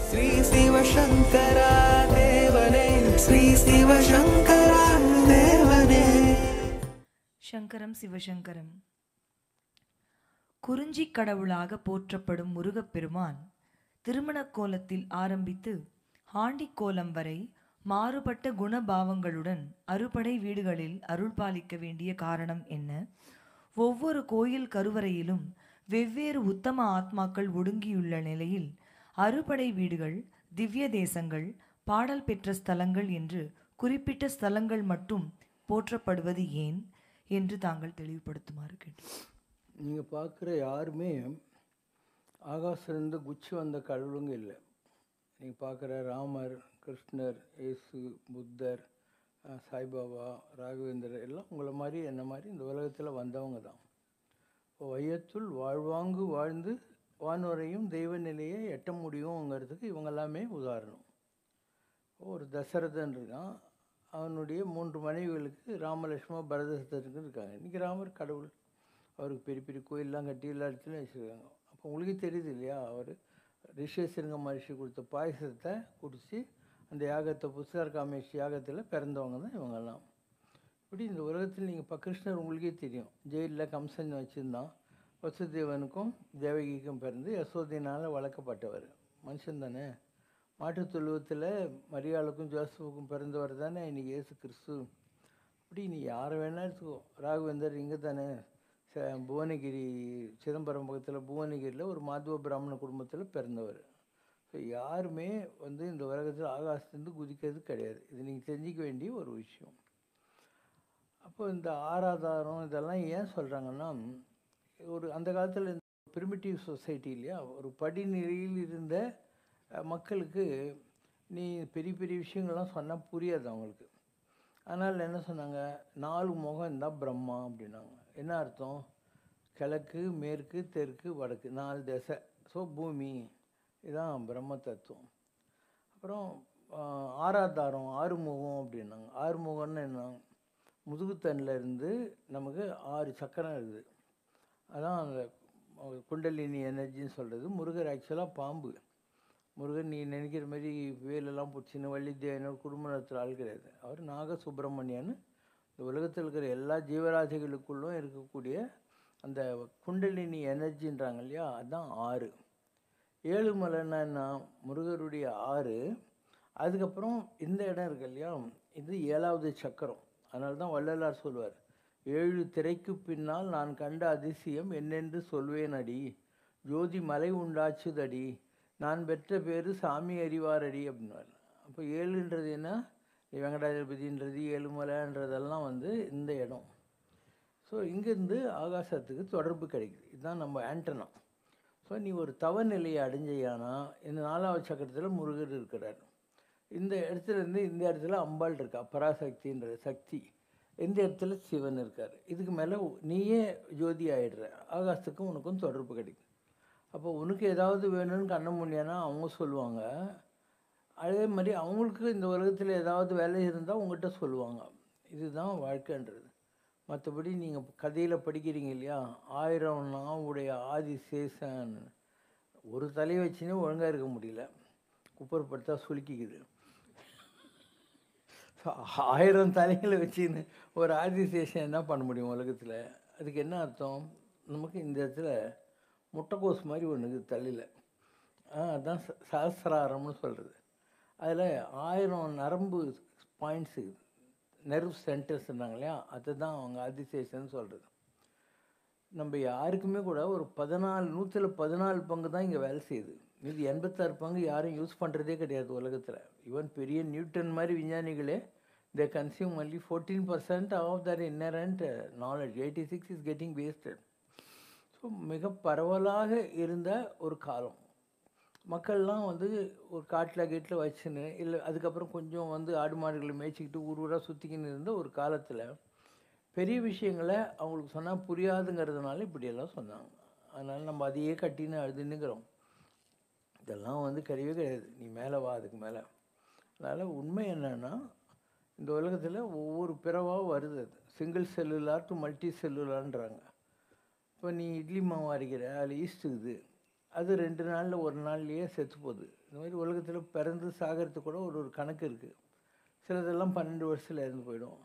ஸ்ரீ சிவசங்கரா தேவனே, ஸ்ரீ சிவசங்கரா தேவனே. சங்கரம் சிவசங்கரம். குறிஞ்சி கடவுளாக போற்றப்படும் முருகப்பெருமான் திருமண கோலத்தில் ஆரம்பித்து ஆண்டிக் கோலம் வரை மாறுபட்ட குணபாவங்களுடன் அறுபடை வீடுகளில் அருள்பாலிக்க வேண்டிய காரணம் என்ன? ஒவ்வொரு கோயில் கருவறையிலும் வெவ்வேறு உத்தம ஆத்மாக்கள் ஒடுங்கியுள்ள நிலையில் அறுபடை வீடுகள், திவ்ய தேசங்கள், பாடல் பெற்ற ஸ்தலங்கள் என்று குறிப்பிட்ட ஸ்தலங்கள் மட்டும் போற்றப்படுவது ஏன் என்று தாங்கள் தெளிவுபடுத்துமாறு கேட்டோம். நீங்கள் பார்க்குற யாருமே ஆகாசிலிருந்து குச்சி வந்த கடவுளுங்க இல்லை. நீங்கள் பார்க்குற ராமர், கிருஷ்ணர், இயேசு, புத்தர், சாய்பாபா, ராகவேந்தர் எல்லாம் உங்களை மாதிரி என்ன மாதிரி இந்த உலகத்தில் வந்தவங்க தான். இப்போ வையத்துள் வாழ்வாங்கு வாழ்ந்து வானுரையும் தெய்வ நிலையை எட்ட முடியுங்கிறதுக்கு இவங்க எல்லாமே உதாரணம். ஒரு தசரதன் இருக்கான், அவனுடைய 3 மனைவிகளுக்கு ராமலட்சுமண பரதசரதனுக்கு இருக்காங்க. இன்றைக்கி ராமர் கடவுள், அவருக்கு பெரிய பெரிய கோயிலெலாம் கட்டி எல்லா இடத்துலையும் வச்சுருக்காங்க. அப்போ உங்களுக்கே தெரியுது இல்லையா, அவர் ரிஷேசருங்க மகர்ஷி கொடுத்த பாயசத்தை குடித்து அந்த யாகத்தை புஷ்கர காமேஷ் யாகத்தில் பிறந்தவங்க தான் இவங்கெல்லாம். இப்படி இந்த உலகத்தில் நீங்கள் இப்போ கிருஷ்ணர் உங்களுக்கே தெரியும், ஜெயிலில் கம்சன் வச்சுருந்தான். வசுதேவனுக்கும் தேவகிக்கும் பிறந்து யசோதையினால் வளர்க்கப்பட்டவர் மனுஷன் தானே. மாட்டுத் தொழுவத்தில் மரியாளுக்கும் ஜோசப்புக்கும் பிறந்தவர் தானே இன்றைக்கி இயேசு கிறிஸ்து. அப்படி நீ யாரை வேணா எடுத்துக்கோ. ராகவேந்தர் இங்கே தானே புவனகிரி, சிதம்பரம் பக்கத்தில் புவனகிரியில் ஒரு மாதவ பிராமண குடும்பத்தில் பிறந்தவர். ஸோ யாருமே இந்த உலகத்தில் ஆகாசத்துலேருந்து குதிக்கிறது கிடையாது. இது நீங்கள் தெரிஞ்சிக்க வேண்டிய ஒரு விஷயம். அப்போ இந்த ஆராதாரம் இதெல்லாம் ஏன் சொல்கிறாங்கன்னா, ஒரு அந்த காலத்தில் இந்த பிரிமிட்டிவ் சொசைட்டி இல்லையா, ஒரு படிநிலையில் இருந்த மக்களுக்கு நீ பெரிய பெரிய விஷயங்கள்லாம் சொன்னால் புரியாது அவங்களுக்கு. அதனால் என்ன சொன்னாங்க, 4 முகம் இருந்தால் பிரம்மா அப்படின்னாங்க. என்ன அர்த்தம்? கிழக்கு, மேற்கு, தெற்கு, வடக்கு 4 திசை. ஸோ பூமி, இதுதான் பிரம்ம தத்துவம். அப்புறம் ஆராதாரம் 6 முகம் அப்படின்னாங்க. 6 முகம்னு என்ன? முதுகுத்தண்டில் இருந்து நமக்கு 6 சக்கரம் இருக்குது. அதான் அந்த குண்டலினி எனர்ஜின்னு சொல்கிறது. முருகர் ஆக்சுவலாக பாம்பு. முருகன் நீ நினைக்கிற மாதிரி வேலெல்லாம் பிடிச்சின்னு வள்ளித்தேவனோட குடும்ப நடத்துகிற ஆள் கிடையாது. அவர் நாக சுப்பிரமணியன்னு இந்த உலகத்தில் இருக்கிற எல்லா ஜீவராசிகளுக்குள்ளும் இருக்கக்கூடிய அந்த குண்டலினி எனர்ஜின்றாங்க இல்லையா, அதுதான் 6. 7 மலைன்னா என்ன? முருகருடைய 6. அதுக்கப்புறம் இந்த இடம் இருக்கு இல்லையா, இது 7வது சக்கரம். அதனால தான் வள்ளலார் சொல்வார், 7 திரைக்கு பின்னால் நான் கண்ட அதிசயம் என்னென்று சொல்வேன் அடி, ஜோதி மலை உண்டாச்சுதடி, நான் பெற்ற பேர் சாமி அறிவாரடி அப்படின்னார். அப்போ 7ன்றது என்ன? வெங்கடாஜலபதின்றது 7 மலைன்றதெல்லாம் இந்த இடம். ஸோ இங்கேருந்து ஆகாசத்துக்கு தொடர்பு கிடைக்குது. இதுதான் நம்ம ஆண்டனா. ஸோ நீ ஒரு தவநிலையை அடைஞ்சையானா, இந்த 4வது சக்கரத்தில் முருகர் இருக்கிறார். இந்த இடத்துலேருந்து இந்த இடத்துல அம்பாள் இருக்கா, பராசக்தின்ற சக்தி. இந்த இடத்துல சிவன் இருக்கார். இதுக்கு மேலே நீயே ஜோதி ஆகிடுற, ஆகாசத்துக்கும் உனக்கும் தொடர்பு கிடைக்கும். அப்போ உனக்கு ஏதாவது வேணும்னு கண்ண முடியானா அவங்க சொல்லுவாங்க. அதே மாதிரி அவங்களுக்கு இந்த உலகத்தில் ஏதாவது வேலை இருந்தால் உங்கள்கிட்ட சொல்லுவாங்க. இதுதான் வாழ்க்கைன்றது. மற்றபடி நீங்கள் கதையில் படிக்கிறீங்க இல்லையா, 1000 நாவுடைய ஆதிசேஷன், ஒரு தலையை வச்சுன்னே ஒழுங்காக இருக்க முடியல, குப்பர்படுத்தா சுலுக்கிக்குது. 1000 தலைகளை வச்சுன்னு ஒரு ஆதிசேஷன் என்ன பண்ண முடியும் உலகத்தில்? அதுக்கு என்ன அர்த்தம்? நமக்கு இந்த இடத்துல முட்டைக்கோஸ் மாதிரி ஒன்று இருக்குது தலையில், அதுதான் சஹஸ்ராரம்னு சொல்கிறது. அதில் 1000 நரம்பு பாயிண்ட்ஸு, நெர்வ் சென்டர்ஸ்ன்றாங்க இல்லையா, அதுதான் அவங்க ஆதிசேஷன் சொல்கிறது. நம்ம யாருக்குமே கூட ஒரு 100ல் 14 பங்கு தான் இங்கே வேலை செய்யுது. மீது 86 பங்கு யாரும் யூஸ் பண்ணுறதே கிடையாது உலகத்தில். ஈவன் பெரிய நியூட்டன் மாதிரி விஞ்ஞானிகளே they consume only 14% of their inherent knowledge. 86 is getting wasted. So மிக பரவலாக இருந்த ஒரு காலம். மக்கள்லாம் ஒரு காட்டில் கேட்டில் வச்சுன்னு இல்லை, அதுக்கப்புறம் கொஞ்சம் ஆடு மாடுகளை மேய்ச்சிக்கிட்டு ஊராக சுற்றிக்கின்னு இருந்த ஒரு காலத்தில் பெரிய விஷயங்களை அவங்களுக்கு சொன்னால் புரியாதுங்கிறதுனால இப்படியெல்லாம் சொன்னாங்க. அதனால் நம்ம அதையே கட்டின்னு அழுதுன்னுக்கிறோம். இதெல்லாம் கிடையவே கிடையாது. நீ மேலே வா, அதுக்கு மேலே. அதனால் உண்மை என்னென்னா, இந்த உலகத்தில் ஒவ்வொரு பிறவாக வருது. அது சிங்கிள் செல்லுலார் டு மல்டி செல்லுலார்ன்றாங்க. இப்போ நீ இட்லி மாவு அரைக்கிற, அதில் ஈஸ்ட் இருக்குது. அது 2 நாளில் 1 நாள்லேயே செத்து போகுது. இந்த மாதிரி உலகத்தில் பிறந்து சாகிறது கூட ஒரு ஒரு கணக்கு இருக்குது. சிலதெல்லாம் 12 வருஷத்தில் இறந்து போயிடும்.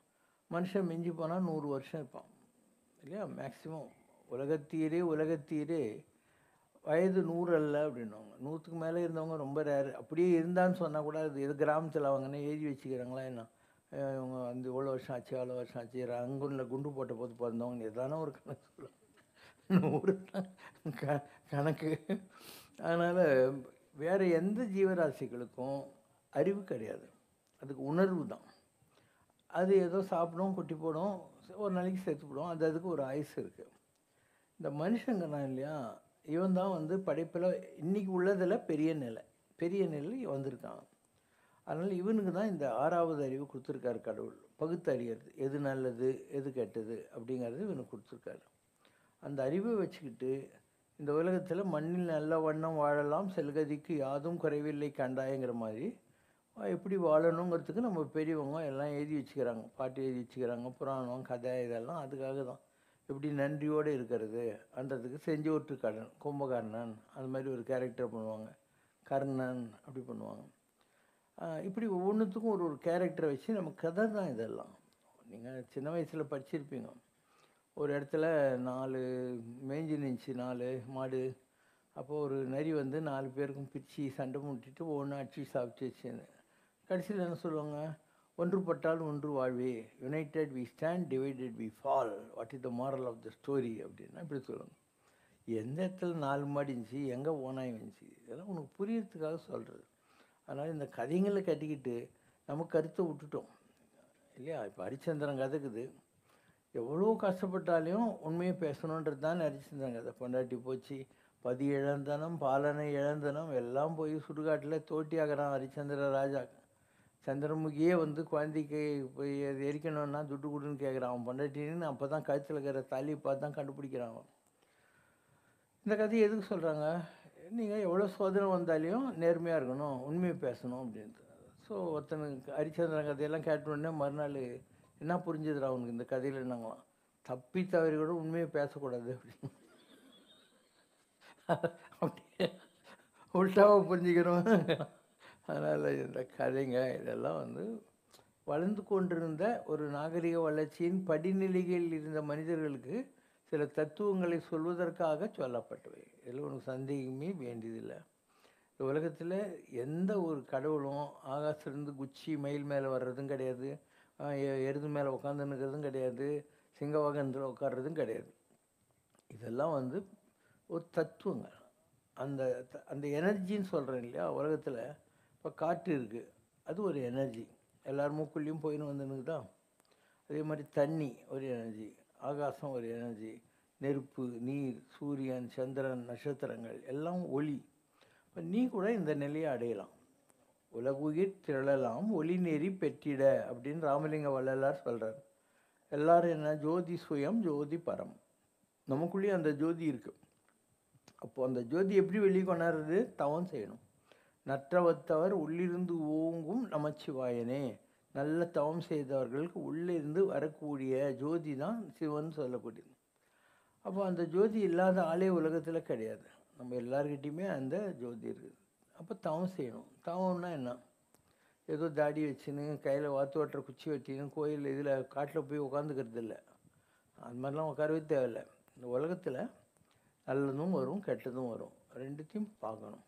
மனுஷன் மிஞ்சி போனால் 100 வருஷம் இருப்பான் இல்லையா? மேக்ஸிமம் உலகத்தீரே வயது 100 அல்ல அப்படின்வாங்க. 100க்கு மேலே இருந்தவங்க ரொம்ப ரேரு. அப்படியே இருந்தான்னு சொன்னால் கூட அது எது கிராமத்தில் அவங்கன்னா எழுதி வச்சுக்கிறாங்களா என்ன, இவங்க வந்து இவ்வளோ வருஷம் ஆச்சு அவ்வளோ வருஷம் ஆச்சு, ரங்குனில் குண்டு போட்ட போது பிறந்தவங்க எதான ஒரு கணக்கு சொல்லுவாங்க. 100 கணக்கு. அதனால் வேறு எந்த ஜீவராசிகளுக்கும் அறிவு கிடையாது, அதுக்கு உணர்வு தான். அது ஏதோ சாப்பிடும், குட்டி போடும், ஒரு நாளைக்கு செத்து போடும். அதுக்கு ஒரு ஆயுசு இருக்குது. இந்த மனுஷங்க தான் இல்லையா, இவன் தான் வந்து படைப்பில் இன்றைக்கி உள்ளதில் பெரிய நிலை வந்திருக்கான். அதனால் இவனுக்கு தான் இந்த 6வது அறிவு கொடுத்துருக்காரு கடவுள். பகுத்தறியறது, எது நல்லது எது கெட்டது அப்படிங்கிறது இவனுக்கு கொடுத்துருக்காரு. அந்த அறிவை வச்சுக்கிட்டு இந்த உலகத்தில் மண்ணில் நல்ல வண்ணம் வாழலாம், செல்கதிக்கு யாதும் குறைவில்லை கண்டாயங்கிற மாதிரி எப்படி வாழணுங்கிறதுக்கு நம்ம பெரியவங்க எல்லாம் எழுதி வச்சுக்கிறாங்க, பாட்டு எழுதி வச்சுக்கிறாங்க, புராணம் கதை இதெல்லாம் அதுக்காக தான். எப்படி நன்றியோடு இருக்கிறது அன்றதுக்கு செஞ்சோற்று கடன், கும்பகர்ணன் அந்த மாதிரி ஒரு கேரக்டர் பண்ணுவாங்க, கர்ணன் அப்படி பண்ணுவாங்க. இப்படி ஒவ்வொன்றுத்துக்கும் ஒரு ஒரு கேரக்டரை வச்சு நம்ம கதை தான் இதெல்லாம். நீங்கள் சின்ன வயசில் படிச்சிருப்பீங்க, ஒரு இடத்துல 4 மேய்ஞ்சி நின்றுச்சு 4 மாடு. அப்போது ஒரு நரி வந்து 4 பேருக்கும் பிரித்து சண்டை மூட்டிட்டு ஒன்று அடிச்சு சாப்பிட்டு வச்சுன்னு கடைசியில் என்ன சொல்லுவாங்க, ஒன்றுபட்டால் ஒன்று வாழ்வே, united we stand, divided we fall, what is the moral of the story அப்படின்னா இப்படி சொல்லுவாங்க. எந்த இடத்துல 4 மாடு இருந்துச்சு, எங்கே ஓனாய் வந்துச்சு, இதெல்லாம் உனக்கு புரியறதுக்காக சொல்கிறது. அதனால் இந்த கதைங்களை கட்டிக்கிட்டு நம்ம கருத்தை விட்டுட்டோம் இல்லையா? இப்போ ஹரிச்சந்திரன் கதைக்குது, எவ்வளோ கஷ்டப்பட்டாலையும் உண்மையை பேசணுன்றது தான் ஹரிச்சந்திரன் கதை. பொண்டாட்டி போச்சு, பதி இழந்தனம், பாலனை இழந்தனம், எல்லாம் போய் சுடுகாட்டில் தோட்டியாகிறான் ஹரிச்சந்திர ராஜா. சந்திரமுகியே வந்து குழந்தைக்கு போய் அது எரிக்கணும்னா துட்டு கொடுன்னு கேட்குறான். அவன் பொண்டாட்டின்னு அப்போ தான் கழுத்தில் இருக்கிற தாலியை பார்த்து தான் கண்டுபிடிக்கிறான் அவன். இந்த கதையை எதுக்கு சொல்கிறாங்க, நீங்கள் எவ்வளோ சோதனை வந்தாலையும் நேர்மையாக இருக்கணும், உண்மையை பேசணும் அப்படின்ட்டு. ஸோ ஒருத்தனுக்கு ஹரிச்சந்திரன் கதையெல்லாம் கேட்டோடனே மறுநாள் என்ன புரிஞ்சுதுடா அவனுக்கு இந்த கதையில் என்னங்களாம், தப்பி தவறி கூட உண்மையை பேசக்கூடாது அப்படின்னு அப்படியே உள்டாவை புரிஞ்சுக்கிறோம். அதனால் இந்த கதைங்க இதெல்லாம் வந்து வளர்ந்து கொண்டிருந்த ஒரு நாகரிக வளர்ச்சியின் படிநிலைகளில் இருந்த மனிதர்களுக்கு சில தத்துவங்களை சொல்வதற்காக சொல்லப்பட்டவை. இதில் உனக்கு சந்தேகமே வேண்டியதில்லை. இந்த உலகத்தில் எந்த ஒரு கடவுளும் ஆகாசிலிருந்து குச்சி மயில் மேலே வர்றதும் கிடையாது, எருது மேலே உட்காந்துன்னுக்கிறதும் கிடையாது, சிங்கவாகனத்தில் உட்கார்றதும் கிடையாது. இதெல்லாம் வந்து ஒரு தத்துவங்கள். அந்த அந்த எனர்ஜின்னு சொல்கிறேன் இல்லையா, உலகத்தில் இப்போ காற்று இருக்குது, அது ஒரு எனர்ஜி, எல்லார் மூக்குள்ளேயும் போயின்னு வந்துன்னு தான். அதே மாதிரி தண்ணி ஒரு எனர்ஜி, ஆகாசம் ஒரு எனர்ஜி, நெருப்பு, நீர், சூரியன், சந்திரன், நட்சத்திரங்கள் எல்லாம் ஒளி. இப்போ நீ கூட இந்த நிலையை அடையலாம். உலகுயிர் திரளலாம் ஒளி நெறி பெற்றிட அப்படின்னு ராமலிங்க வள்ளலார் சொல்கிறார். எல்லாரும் என்ன, ஜோதி சுயம் ஜோதி பரம், நமக்குள்ளேயே அந்த ஜோதி இருக்குது. அப்போது அந்த ஜோதி எப்படி வெளியே கொண்டாடுறது, தவம் செய்யணும். நற்றவத்தவர் உள்ளிருந்து ஓங்கும் நமச்சிவாயனே, நல்ல தவம் செய்தவர்களுக்கு உள்ளே இருந்து வரக்கூடிய ஜோதி தான் சிவன் சொல்லக்கூடியது. அப்போ அந்த ஜோதி இல்லாத ஆளே உலகத்தில் கிடையாது, நம்ம எல்லார்கிட்டையுமே அந்த ஜோதி இருக்குது. அப்போ தவம் செய்யணும். தவம்னா என்ன, ஏதோ தாடி வச்சுன்னு கையில் வாத்து ஓட்டுற குச்சி வச்சின்னு கோயில் இதில் காட்டில் போய் உட்காந்துக்கிறது இல்லை, அது மாதிரிலாம் உட்காரவே தேவையில்லை. இந்த உலகத்தில் நல்லதும் வரும் கெட்டதும் வரும், ரெண்டுத்தையும் பார்க்கணும்.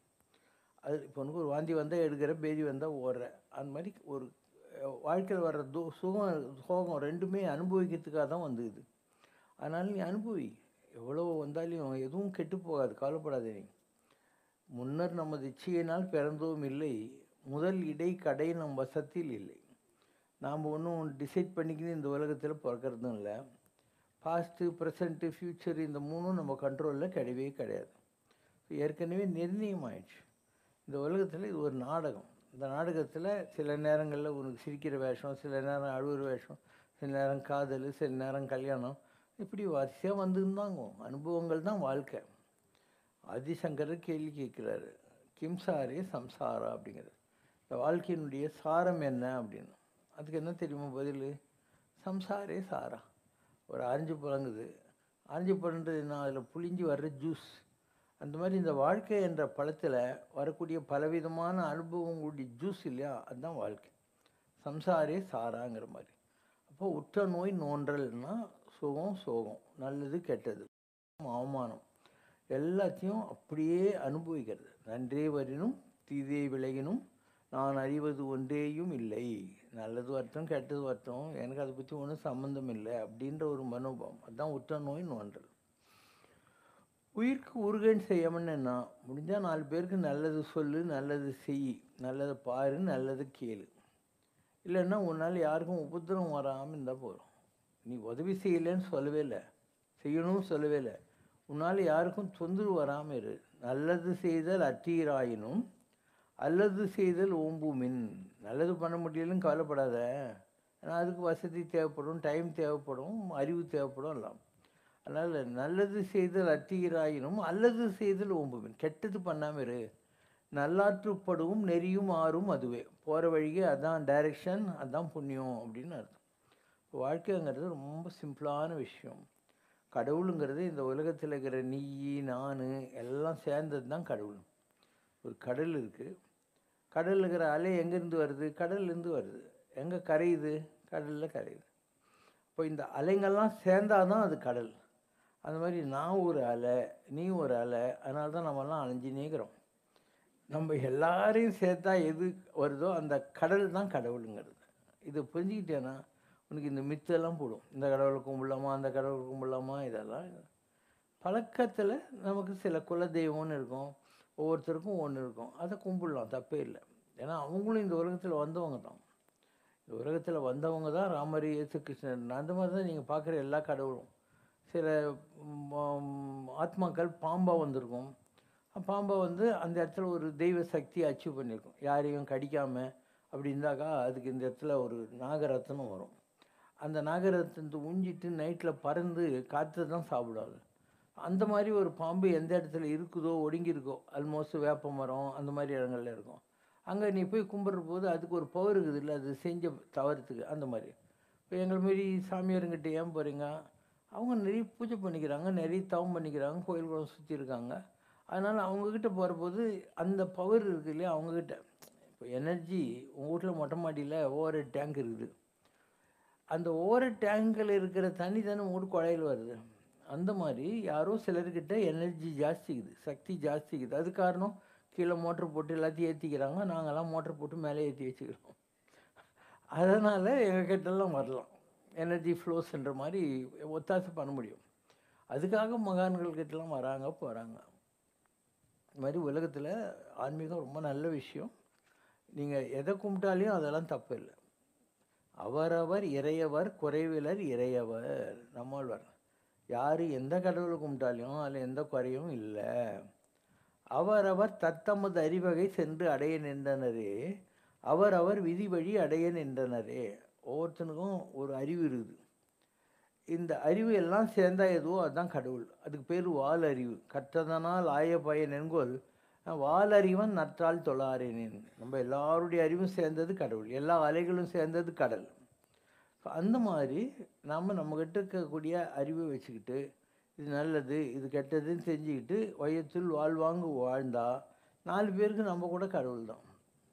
அது இப்போ உனக்கு ஒரு வாந்தி வந்தால் எடுக்கிற, பேதி வந்தால் ஓடுற, அந்த மாதிரி ஒரு வாழ்க்கையில் வர்ற சுகம் சோகம் ரெண்டுமே அனுபவிக்கிறதுக்காக தான் வந்துக்குது. அதனால் நீ அனுபவி, எவ்வளோ வந்தாலும் எதுவும் கெட்டு போகாது, கவலைப்படாது. நீ முன்னர் நமது இச்சையினால் பிறந்தோம் இல்லை, முதல் இடை கடை நம் வசத்தில் இல்லை. நாம் ஒன்றும் டிசைட் பண்ணிக்கின்னு இந்த உலகத்தில் பிறக்கிறதும் இல்லை. பாஸ்ட்டு, ப்ரெசண்ட்டு, ஃப்யூச்சர் இந்த மூணும் நம்ம கண்ட்ரோலில் கிடையவே கிடையாது. ஏற்கனவே நிர்ணயம் ஆயிடுச்சு. இந்த உலகத்தில் இது ஒரு நாடகம். இந்த நாடகத்தில் சில நேரங்களில் உனக்கு சிரிக்கிற வேஷம், சில நேரம் அழுகிற வேஷம், சில நேரம் காதல், சில நேரம் கல்யாணம், இப்படி வரிசையாக வந்துருந்தாங்க. அனுபவங்கள் தான் வாழ்க்கை. ஆதிசங்கரர் கேள்வி கேட்குறாரு, கிம்சாரே சம்சாரா அப்படிங்கிறது, இந்த வாழ்க்கையினுடைய சாரம் என்ன அப்படின்னு. அதுக்கு என்ன தெரியுமா பதில், சம்சாரே சாரா. ஒரு ஆரஞ்சு பழங்குது, ஆரஞ்சு பழன்றது என்ன, அதில் புளிஞ்சு வர்ற ஜூஸ், அந்த மாதிரி இந்த வாழ்க்கை என்ற பழத்தில் வரக்கூடிய பலவிதமான அனுபவங்களுடைய ஜூஸ் இல்லையா, அதுதான் வாழ்க்கை. சம்சாரே சாராங்கிற மாதிரி. அப்போ உற்ற நோய் நோன்றல்னா சுகம் சோகம், நல்லது கெட்டது, அவமானம் எல்லாத்தையும் அப்படியே அனுபவிக்கிறது. நன்றே வரினும் தீதே விளையினும் நான் அறிவது ஒன்றேயும் இல்லை. நல்லது வரட்டும் கெட்டது வரட்டும், எனக்கு அதை பற்றி ஒன்றும் சம்மந்தம் இல்லை அப்படின்ற ஒரு மனோபாவம், அதுதான் உற்ற நோய் நோன்றல். உயிருக்கு உருகன் செய்யணும்னா முடிஞ்சால் 4 பேருக்கு நல்லது சொல்லு, நல்லது செய், நல்லதை பாரு, நல்லது கேளு. இல்லைன்னா உன்னால் யாருக்கும் உபத்திரம் வராமல் இருந்தால் போதும். நீ உதவி செய்யலைன்னு சொல்லவே இல்லை, செய்யணும்னு சொல்லவே இல்லை. உன்னால் யாருக்கும் தொந்தரவு வராமல் இரு. நல்லது செய்தல் அற்றீராயினும் அல்லது செய்தல் ஓம்புமின். நல்லது பண்ண முடியலன்னு கவலைப்படாத. ஏன்னா அதுக்கு வசதி தேவைப்படும், டைம் தேவைப்படும், அறிவு தேவைப்படும் எல்லாம். அதனால் நல்லது செய்தல் அற்றீராயினும் அல்லது செய்தல் ஓம்புமின். கெட்டது பண்ணாமல் இரு. நல்லாற்றுப்படவும் நெறியும் ஆறும் அதுவே. போகிற வழியே அதான் டைரெக்ஷன், அதான் புண்ணியம் அப்படின்னு அர்த்தம். வாழ்க்கைங்கிறது ரொம்ப சிம்பிளான விஷயம். கடவுளுங்கிறது இந்த உலகத்தில் இருக்கிற நீ நான் எல்லாம் சேர்ந்தது தான் கடவுள். ஒரு கடல் இருக்குது, கடலில் இருக்கிற அலை எங்கேருந்து வருது? கடல்லேருந்து வருது. எங்கே கரையுது? கடலில் கரையுது. இப்போ இந்த அலைங்கள்லாம் சேர்ந்தால் தான் அது கடல். அந்த மாதிரி நான் ஒரு அலை, நீ ஒரு அலை, அதனால தான் நம்மெல்லாம் அலைஞ்சினேக்கிறோம். நம்ம எல்லாரையும் சேர்த்தா எது வருதோ அந்த கடல் தான் கடவுளுங்கிறது. இதை புரிஞ்சுக்கிட்டேன்னா உனக்கு இந்த மித்தெல்லாம் போடும். இந்த கடவுளை கும்பிடலாமா, அந்த கடவுளை கும்பிடலாமா, இதெல்லாம் பழக்கத்தில் நமக்கு சில குல தெய்வம்னு இருக்கும், ஒவ்வொருத்தருக்கும் ஒன்று இருக்கும், அதை கும்பிடலாம், தப்பே இல்லை. ஏன்னா அவங்களும் இந்த உலகத்தில் வந்தவங்க தான். இந்த உலகத்தில் வந்தவங்க தான் ராமர், இயேசு கிருஷ்ணன். அந்த மாதிரி தான் நீங்கள் பார்க்குற எல்லா கடவுளும். சில ஆத்மாக்கள் பாம்பாக வந்திருக்கும். பாம்பை வந்து அந்த இடத்துல ஒரு தெய்வ சக்தியை அச்சீவ் பண்ணியிருக்கும், யாரையும் கடிக்காமல். அப்படி இருந்தாக்கா அதுக்கு இந்த இடத்துல ஒரு நாகரத்னம் வரும். அந்த நாகரத்னத்தை உஞ்சிட்டு நைட்டில் பறந்து காற்று தான் சாப்பிடாது. அந்த மாதிரி ஒரு பாம்பு எந்த இடத்துல இருக்குதோ, ஒடுங்கியிருக்கோ, ஆல்மோஸ்ட் வேப்ப மரம் அந்த மாதிரி இடங்கள்ல இருக்கும். அங்கே நீ போய் கும்பிட்ற போது அதுக்கு ஒரு பவர் இருக்குது இல்லை, அது செஞ்ச தவறத்துக்கு. அந்த மாதிரி இப்போ எங்களை மாரி சாமியாருங்கிட்ட ஏன் போகிறீங்க? அவங்க நிறைய பூஜை பண்ணிக்கிறாங்க, நிறைய தவம் பண்ணிக்கிறாங்க, கோயில் குளம் சுற்றி இருக்காங்க. அதனால் அவங்கக்கிட்ட போகிற போது அந்த பவர் இருக்குது இல்லையா அவங்கக்கிட்ட. இப்போ எனர்ஜி உங்கள் வீட்டில் மொட்டை மாடியில் ஓவர் டேங்க் இருக்குது. அந்த ஓவர் டேங்கில் இருக்கிற தண்ணி தானே உங்கள் குழையில் வருது. அந்த மாதிரி யாரோ சிலர்கிட்ட எனர்ஜி ஜாஸ்திக்குது, சக்தி ஜாஸ்திக்குது. அது காரணம் கீழே மோட்ரு போட்டு எல்லாத்தையும் ஏற்றிக்கிறாங்க, நாங்கள்லாம் மோட்ரு போட்டு மேலே ஏற்றி வச்சுக்கிறோம். அதனால் எங்கள் கிட்டலாம் வரலாம், எனர்ஜி ஃப்ளோஸ்ன்ற மாதிரி ஒத்தாசை பண்ண முடியும். அதுக்காக மகான்கள்கிட்டலாம் வராங்க போகிறாங்க. இது மாதிரி உலகத்தில் ஆன்மீகம் ரொம்ப நல்ல விஷயம். நீங்கள் எதை கும்பிட்டாலையும் அதெல்லாம் தப்பு இல்லை. அவரவர் இறையவர் குறைவிலர் இறையவர். நம்மாழ்வார். யார் எந்த கடவுளை கும்பிட்டாலையும் அதில் எந்த குறையும் இல்லை. அவரவர் தத்தமது அறிவகை சென்று அடைய நின்றனரே, அவரவர் விதி வழி அடைய நின்றனரே. ஒவ்வொருத்தனுக்கும் ஒரு அறிவு இருக்குது. இந்த அறிவு எல்லாம் சேர்ந்தா எதுவோ அதுதான் கடவுள். அதுக்கு பேர் வால் அறிவு. கற்றதனால் ஆய பயன் என்கொள் வாலறிவன் நற்றால் தொழாரேனேன். நம்ம எல்லாருடைய அறிவும் சேர்ந்தது கடவுள், எல்லா அலைகளும் சேர்ந்தது கடல். அந்த மாதிரி நம்மக்கிட்ட இருக்கக்கூடிய அறிவை வச்சுக்கிட்டு இது நல்லது இது கெட்டதுன்னு செஞ்சுக்கிட்டு வயத்தில் வாழ்வாங்க வாழ்ந்தா 4 பேருக்கு நம்ம கூட கடவுள் தான்.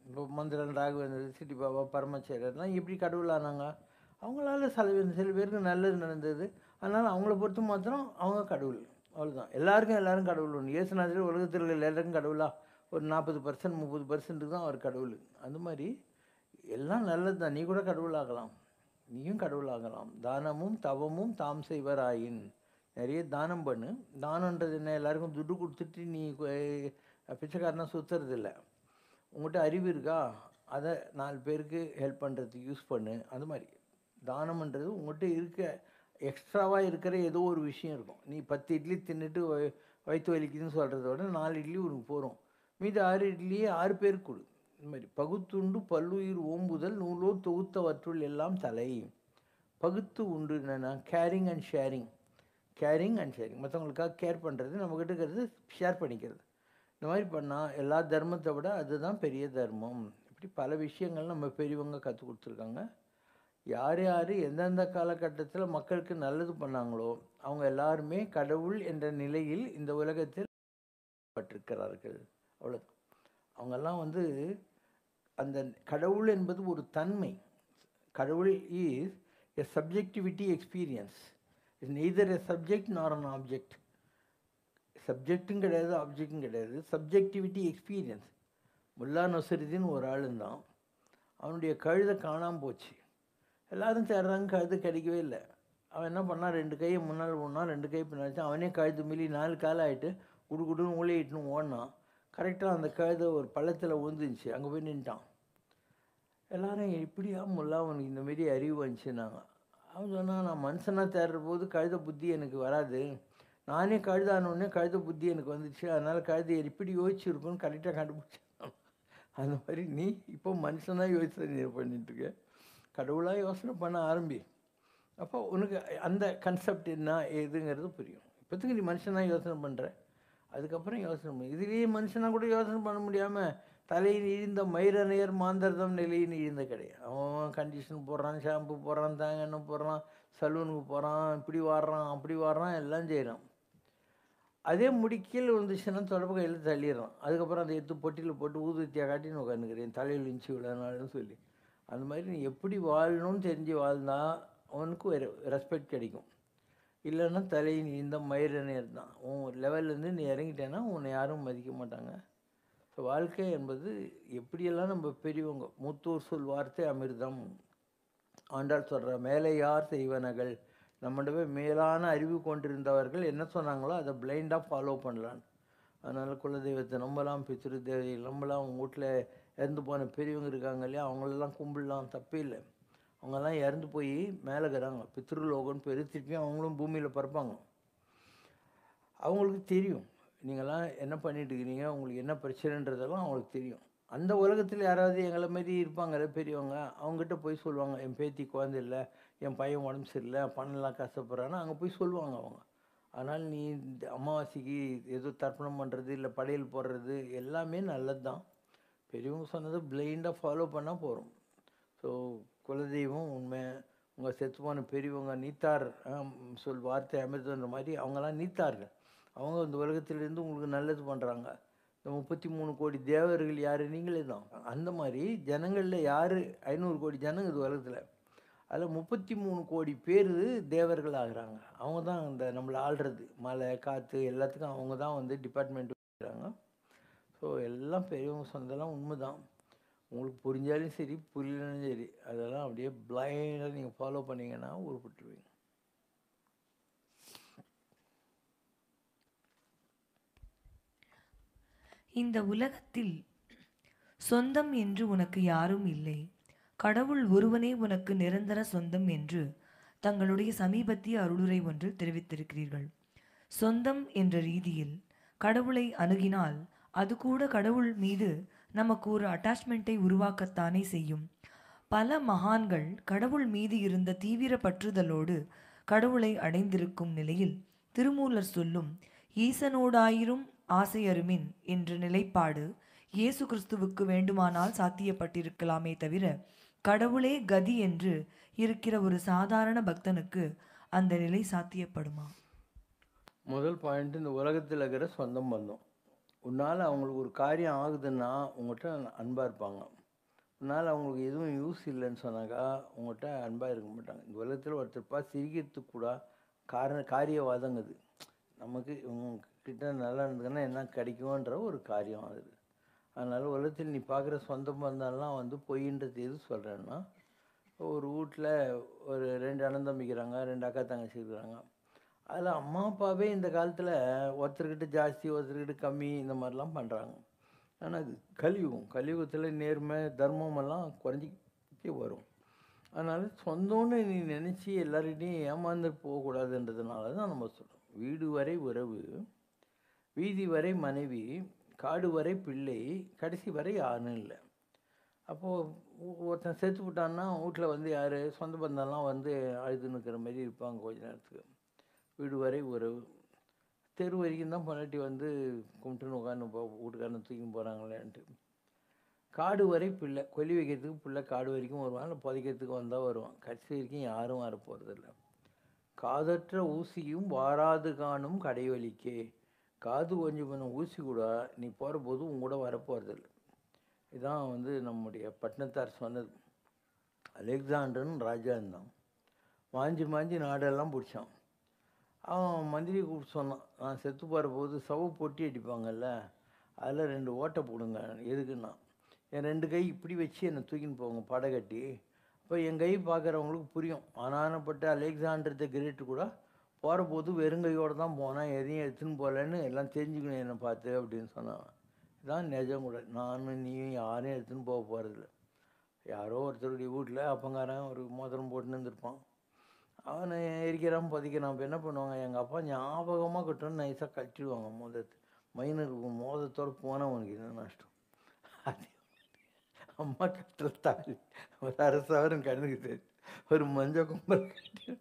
இப்போ மந்திரன், ராகவேந்தர், சிட்டி பாபா, பரமச்சேரர்லாம் எப்படி கடவுளானாங்க? அவங்களால சில பேருக்கு நல்லது நடந்தது, அதனால் அவங்கள பொறுத்து மாத்திரம் அவங்க கடவுள், அவ்வளோதான். எல்லாரும் கடவுள் ஒன்று. இயேசுநாதர் உலகத்தில் எல்லாருக்கும் கடவுளா? ஒரு 40% 30% தான் அவர் கடவுள். அந்த மாதிரி எல்லாம் நல்லது தான். நீ கூட கடவுளாகலாம், நீயும் கடவுளாகலாம். தானமும் தவமும் தாம் செய்வராயின். நிறைய தானம் பண்ணு. தானன்றது என்ன? எல்லாருக்கும் துட்டு கொடுத்துட்டு நீ பிச்சைக்காரனா சுற்றுறது இல்லை. உங்கள்கிட்ட அறிவு இருக்கா, அதை 4 பேருக்கு ஹெல்ப் பண்ணுறதுக்கு யூஸ் பண்ணு. அந்த மாதிரி தானம்ன்றது உங்கள்கிட்ட இருக்க எக்ஸ்ட்ராவாக இருக்கிற ஏதோ ஒரு விஷயம் இருக்கும். நீ 10 இட்லி தின்னுட்டு வயிற்று வலிக்குதுன்னு சொல்கிறத விட 4 இட்லி உனக்கு போகிறோம், மீது 6 இட்லியே 6 பேருக்கு கொடு. இந்த மாதிரி பகுத்துண்டு பல்லுயிர் ஓம்புதல் நூலோ தொகுத்தவற்றுள் எல்லாம் தலை. பகுத்து உண்டு என்னென்னா கேரிங் அண்ட் ஷேரிங். மற்றவங்களுக்காக கேர் பண்ணுறது, நம்மக்கிட்ட இருக்கிறது ஷேர் பண்ணிக்கிறது. இந்த மாதிரி பண்ணால் எல்லா தர்மத்தை விட அதுதான் பெரிய தர்மம். இப்படி பல விஷயங்கள் நம்ம பெரியவங்க கற்றுக் கொடுத்துருக்காங்க. யார் எந்தெந்த காலகட்டத்தில் மக்களுக்கு நல்லது பண்ணாங்களோ அவங்க எல்லாருமே கடவுள் என்ற நிலையில் இந்த உலகத்தில் படைக்கப்பட்டிருக்கிறார்கள். அவ்வளோதான். அவங்கெல்லாம் வந்து அந்த கடவுள் என்பது ஒரு தன்மை. கடவுள் is a subjectivity experience. Is neither a subject நார் அன் ஆப்ஜெக்ட். சப்ஜெக்டும் கிடையாது, ஆப்ஜெக்டும் கிடையாது. Subjectivity experience. முல்லா நஸ்ருதீன் ஒரு ஆள் இருந்தான். அவனுடைய கழுதை காணாமல் போச்சு. எல்லாரும் தேடுறாங்க, கழுது கிடைக்கவே இல்லை. அவன் என்ன பண்ணான், 2 கையை முன்னால் ஓடினான், 2 கை பின்னாடி. அவனே கழுது மில்லி 4 கால் ஆகிட்டு குடுன்னு ஊழையிட்டுன்னு ஓடினான். கரெக்டாக அந்த கழுதை ஒரு பள்ளத்தில் விழுந்துருந்துச்சு. அங்கே போய் நின்ட்டான். எல்லாரும் இப்படியா முல்லா அவனுக்கு இந்தமாரி அறிவு வந்துச்சுன்னாங்க. அவன் சொன்னான், நான் மனுஷனாக தேடுற போது கழுத புத்தி எனக்கு வராது, நானே கழுதானோடனே கழுத புத்தி எனக்கு வந்துச்சு, அதனால் கழுதை எப்படி யோசிச்சுருக்குன்னு கரெக்டாக கண்டுபிடிச்சேன். அந்த மாதிரி நீ இப்போ மனுஷனாக யோசனை பண்ணிட்டுருக்க, கடவுளாக யோசனை பண்ண ஆரம்பி. அப்போ உனக்கு அந்த கன்செப்ட் என்ன எதுங்கிறது புரியும். இப்போத்துக்கு நீ மனுஷனாக யோசனை பண்ணுற, அதுக்கப்புறம் யோசனை பண்ணு. இதுலேயே மனுஷனாக கூட யோசனை பண்ண முடியாமல் தலையில் இழிந்த மயிரணையர் மாந்தர்தம் நிலையில் இழிந்த கிடையாது. அவன் கண்டிஷன் போடுறான், ஷாம்பு போடுறான், தேங்காய் எண்ணெய் போடுறான், சலூனுக்கு போகிறான், இப்படி வாடுறான் அப்படி வாடுறான், எல்லாம் செய்கிறான். அதே முடி கீழே விழுந்துச்சுன்னா தொடர்பு கையில் தள்ளிடுறான். அதுக்கப்புறம் அதை எடுத்து பொட்டியில் போட்டு ஊதுவத்தியாக காட்டின்னு உட்காந்துக்கிறேன், தலையில் இஞ்சி விடனாலும் சொல்லி. அந்த மாதிரி நீ எப்படி வாழணும்னு தெரிஞ்சு வாழ்ந்தா அவனுக்கு ஒரு ரெஸ்பெக்ட் கிடைக்கும். இல்லைன்னா தலையின் இந்த மயிரணையர் தான். உன் லெவல்லேருந்து நீ இறங்கிட்டேன்னா உன்னை யாரும் மதிக்க மாட்டாங்க. ஸோ வாழ்க்கை என்பது எப்படியெல்லாம் நம்ம பெரியவங்க மூத்தோர் சொல் வார்த்தை அமிர்தம். ஆண்டாள் சொல்கிற மேலே யார் செய்வனகள், நம்மகிட்ட மேலான அறிவு கொண்டிருந்தவர்கள் என்ன சொன்னாங்களோ அதை பிளைண்டாக ஃபாலோ பண்ணலான்னு. அதனால் குலதெய்வத்தை நம்பலாம், பித்ரு தேவதை நம்பலாம். அவங்க வீட்டில் இறந்து போன பெரியவங்க இருக்காங்க இல்லையா, அவங்களெல்லாம் கும்பிடலாம், தப்பே இல்லை. அவங்கெல்லாம் இறந்து போய் மேலே இருக்கிறாங்க, பித்ருலோகம்னு பேர். திருப்பியும் அவங்களும் பூமியில் பறப்பாங்க. அவங்களுக்கு தெரியும் நீங்களாம் என்ன பண்ணிட்டு இருக்கிறீங்க, உங்களுக்கு என்ன பிரச்சனைன்றதெல்லாம் அவங்களுக்கு தெரியும். அந்த உலகத்தில் யாராவது எங்களை மாரி இருப்பாங்கல்ல பெரியவங்க, அவங்ககிட்ட போய் சொல்லுவாங்க, என் பேத்தி குழந்தை இல்லை, என் பையன் உடம்பு சரியில்லை, பண்ணலாம் கஷ்டப்படுறான்னா அங்கே போய் சொல்லுவாங்க அவங்க. அதனால் நீ இந்த அமாவாசைக்கு ஏதோ தர்ப்பணம் பண்ணுறது இல்லை படையல் போடுறது எல்லாமே நல்லது தான். பெரியவங்க சொன்னது பிளைண்டாக ஃபாலோ பண்ணால் போகிறோம். ஸோ குலதெய்வம் உண்மை, உங்கள் செத்து போன பெரியவங்க நீத்தார் சொல் வார்த்தை அமிர்தன்ற மாதிரி அவங்கெல்லாம் நீத்தார்கள். அவங்க இந்த உலகத்திலேருந்து உங்களுக்கு நல்லது பண்ணுறாங்க. இந்த 33 கோடி தேவர்கள் யார், நீங்களே தான். அந்த மாதிரி ஜனங்களில் யார் 500 கோடி ஜனங்க இது உலகத்தில், அதில் 33 கோடி பேர் தேவர்கள் ஆகிறாங்க. அவங்க தான் இந்த நம்மளை ஆள்றது, மழை காற்று எல்லாத்துக்கும் அவங்க தான் வந்து டிபார்ட்மெண்ட் வைக்கிறாங்க. ஸோ எல்லாம் பெரியவங்க சொன்னதெல்லாம் உண்மை தான். உங்களுக்கு புரிஞ்சாலும் சரி புரியலனாலும் சரி அதெல்லாம் அப்படியே பிளைண்டாக நீங்கள் ஃபாலோ பண்ணிங்கன்னா உருப்பட்டுருவீங்க. இந்த உலகத்தில் சொந்தம் என்று உனக்கு யாரும் இல்லை, கடவுள் ஒருவனே உனக்கு நிரந்தர சொந்தம் என்று தங்களுடைய சமீபத்திய அருளுரை ஒன்றில் தெரிவித்திருக்கிறீர்கள். சொந்தம் என்ற ரீதியில் கடவுளை அணுகினால் அது கூட கடவுள் மீது நமக்கு ஒரு அட்டாச்மெண்ட்டை உருவாக்கத்தானே செய்யும். பல மகான்கள் கடவுள் மீது இருந்த தீவிர பற்றுதலோடு கடவுளை அடைந்திருக்கும் நிலையில் திருமூலர் சொல்லும் ஈசனோடாயிரும் ஆசையருமின் என்ற நிலைப்பாடு இயேசு கிறிஸ்துவுக்கு வேண்டுமானால் சாத்தியப்பட்டிருக்கலாமே தவிர கடவுளே கதி என்று இருக்கிற ஒரு சாதாரண பக்தனுக்கு அந்த நிலை சாத்தியப்படுமா? முதல் பாயிண்ட், இந்த உலகத்தில் இருக்கிற சொந்தம் பந்தம். உன்னால் அவங்களுக்கு ஒரு காரியம் ஆகுதுன்னா உங்கள்கிட்ட அன்பாக இருப்பாங்க. உன்னால் அவங்களுக்கு எதுவும் யூஸ் இல்லைன்னு சொன்னாக்கா உங்கள்கிட்ட அன்பாக இருக்க மாட்டாங்க. இந்த உலகத்தில் ஒருத்தருப்பா சிரிக்கிறதுக்கு கூட காரியவாதங்குது. நமக்கு இவங்கக்கிட்ட நல்லா இருந்ததுன்னா என்ன கிடைக்கும்ன்ற ஒரு காரியம் அது. அதனால் உலகத்தில் நீ பார்க்குற சொந்த பந்தம்லாம் வந்து பொய்ன்றது எது சொல்கிறேன்னா, ஒரு வீட்டில் ஒரு 2 அண்ணன் தம்பிக்கிறாங்க, 2 அக்கா தங்கச்சி இருக்கிறாங்க. அதில் அம்மா அப்பாவே இந்த காலத்தில் ஒருத்தர்கிட்ட ஜாஸ்தி ஒருத்தர்கிட்ட கம்மி இந்த மாதிரிலாம் பண்ணுறாங்க. ஆனால் அது கலியுகத்தில் நேர்மை தர்மமெல்லாம் குறைஞ்சிக்கிட்டே வரும். அதனால் சொந்தம்னு நீ நினச்சி எல்லார்கிட்டையும் ஏமாந்து போகக்கூடாதுன்றதுனால தான் நம்ம சொல்கிறோம். வீடு வரை உறவு, வீதி வரை மனைவி, காடு வரை பிள்ளை, கடைசி வரை யாரும் இல்லை. அப்போது ஒருத்தன் செத்து விட்டான்னா வீட்டில் வந்து யார் சொந்த பந்தம்லாம் வந்து அழுது நிற்கிற மாதிரி இருப்பாங்க கொஞ்ச நேரத்துக்கு. வீடு வரை உறவு, தெரு வரைக்கும் தான் பொண்டாட்டி வந்து கும்பிட்டுன்னு உட்காந்து வீட்டுக்காரன்னு தூக்கி போகிறாங்களேன்ட்டு. காடு வரை பிள்ளை, கொல்லி வைக்கிறதுக்கு பிள்ளை காடு வரைக்கும் வருவான், இல்லை புதைக்கிறதுக்கு வந்தால் வருவான், கடைசி வரைக்கும் யாரும் வரப்போகிறதில்ல. காதற்ற ஊசியும் வாராது காணும் கடைவழிக்கே, காது கொஞ்சம் கொஞ்சம் ஊசி கூட நீ போகிற போது உன் கூட வரப்போகிறதில்ல. இதான் வந்து நம்முடைய பட்டினத்தார் சொன்னது. அலெக்சாண்டர்னு ராஜா இருந்தான். மாஞ்சி மாஞ்சி நாடெல்லாம் பிடிச்சான். அவன் மந்திரியை கூப்பிட்டு சொன்னான், நான் செத்து போகிற போது சவ பொட்டி அடிப்பாங்கல்ல, அதில் 2 ஓட்டை போடுங்க. எதுக்குன்னா, என் 2 கை இப்படி வச்சு என்னை தூக்கின்னு போங்க படை கட்டி. இப்போ என் கை பார்க்குறவங்களுக்கு புரியும். ஆனானப்பட்ட அலெக்சாண்டர் த கிரேட்டு கூட போகிற போது வெறுங்கையோடு தான் போனேன், எதையும் எடுத்துன்னு போகலன்னு எல்லாம் தெரிஞ்சுக்கணும் என்னை பார்த்து அப்படின்னு சொன்னான். இதான் நிஜம் கூட. நானும் நீயும் யாரையும் எடுத்துன்னு போக போகிறதில்ல. யாரோ ஒருத்தருடைய வீட்டில் அப்பங்காரன் ஒரு மோதிரம் போட்டுன்னு இருந்திருப்பான். அவனை எரிக்கிறான் புதைக்கிறான். இப்போ என்ன பண்ணுவாங்க, எங்கள் அப்பா ஞாபகமாக கட்டணும்னு நைஸாக கட்டிடுவாங்க மோதத்தை. மைனருக்கு மோதத்தோடு போனவனுக்கு என்ன நஷ்டம். அதே அம்மா கட்டுற தாலி ஒரு அரசவரும் கண்ணுக்கு தெரியும், ஒரு மஞ்சள் கும்பல் கட்டி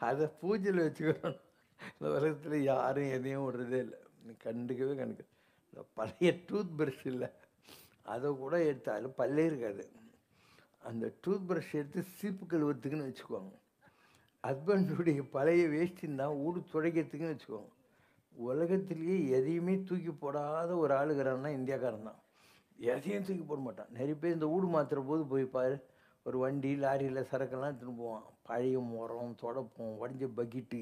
அதை பூஜையில் வச்சுக்கிறோம். இந்த உலகத்தில் யாரும் எதையும் விடுறதே இல்லை. நீ கண்டுக்கவே இந்த பழைய டூத் ப்ரஷ் இல்லை, அதை கூட எடுத்தாலும் பல்லே இருக்காது. அந்த டூத் ப்ரஷ் எடுத்து சீப்பு கழுவுறதுக்குன்னு வச்சுக்குவாங்க. ஹஸ்பண்டுடைய பழைய வேஷ்டின்னு தான் வீடு துடைக்கிறதுக்குன்னு வச்சுக்குவாங்க. உலகத்திலேயே எதையுமே தூக்கி போடாத ஒரு ஆளுகிறான்னா இந்தியாக்காரன் தான். எதையும் தூக்கி போட மாட்டான். நிறைய பேர் இந்த வீடு மாற்றுற போது போய் பாரு, ஒரு வண்டி லாரியில் சரக்கெல்லாம் எடுத்துன்னு போவான். பழைய முறம், தொடப்பம், உடஞ்ச பக்கெட்டு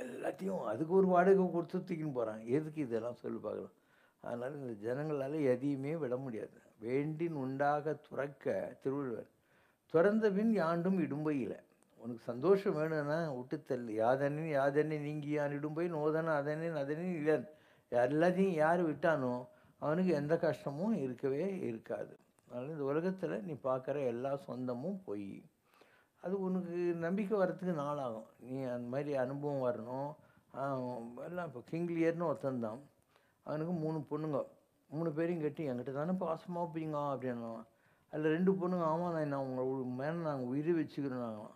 எல்லாத்தையும் அதுக்கு ஒரு வாடகை கொடுத்து தூக்கின்னு போகிறான். எதுக்கு இதெல்லாம் சொல்லி பார்க்கலாம். அதனால் இந்த ஜனங்களால் எதையுமே விட முடியாது. வேண்டின் உண்டாக துறக்க திருவள்ளுவர். துறந்த பின் யாண்டும் இடும்பையில். உனக்கு சந்தோஷம் வேணும்னா விட்டு தள்ளு. யாதனின் யாதனை நீங்கி யான் இடும்பை நோதன அதனின் அதனின் இளன். எல்லாத்தையும் யார் விட்டானோ அவனுக்கு எந்த கஷ்டமும் இருக்கவே இருக்காது. அதனால் இந்த உலகத்தில் நீ பார்க்குற எல்லா சொந்தமும் பொய். அது உனக்கு நம்பிக்கை வர்றதுக்கு நாளாகும். நீ அந்த மாதிரி அனுபவம் வரணும். எல்லாம் இப்போ கிங்லியர்னு ஒருத்தந்தான். அவனுக்கு 3 பொண்ணுங்க. 3 பேரையும் கட்டி என்கிட்ட தானே பாசமாக இருப்பீங்க அப்படின்னா. அதில் 2 பொண்ணுங்க, ஆமாம் நான் உங்களை மேலே நாங்கள் உயிரை வச்சுக்கிறோம்.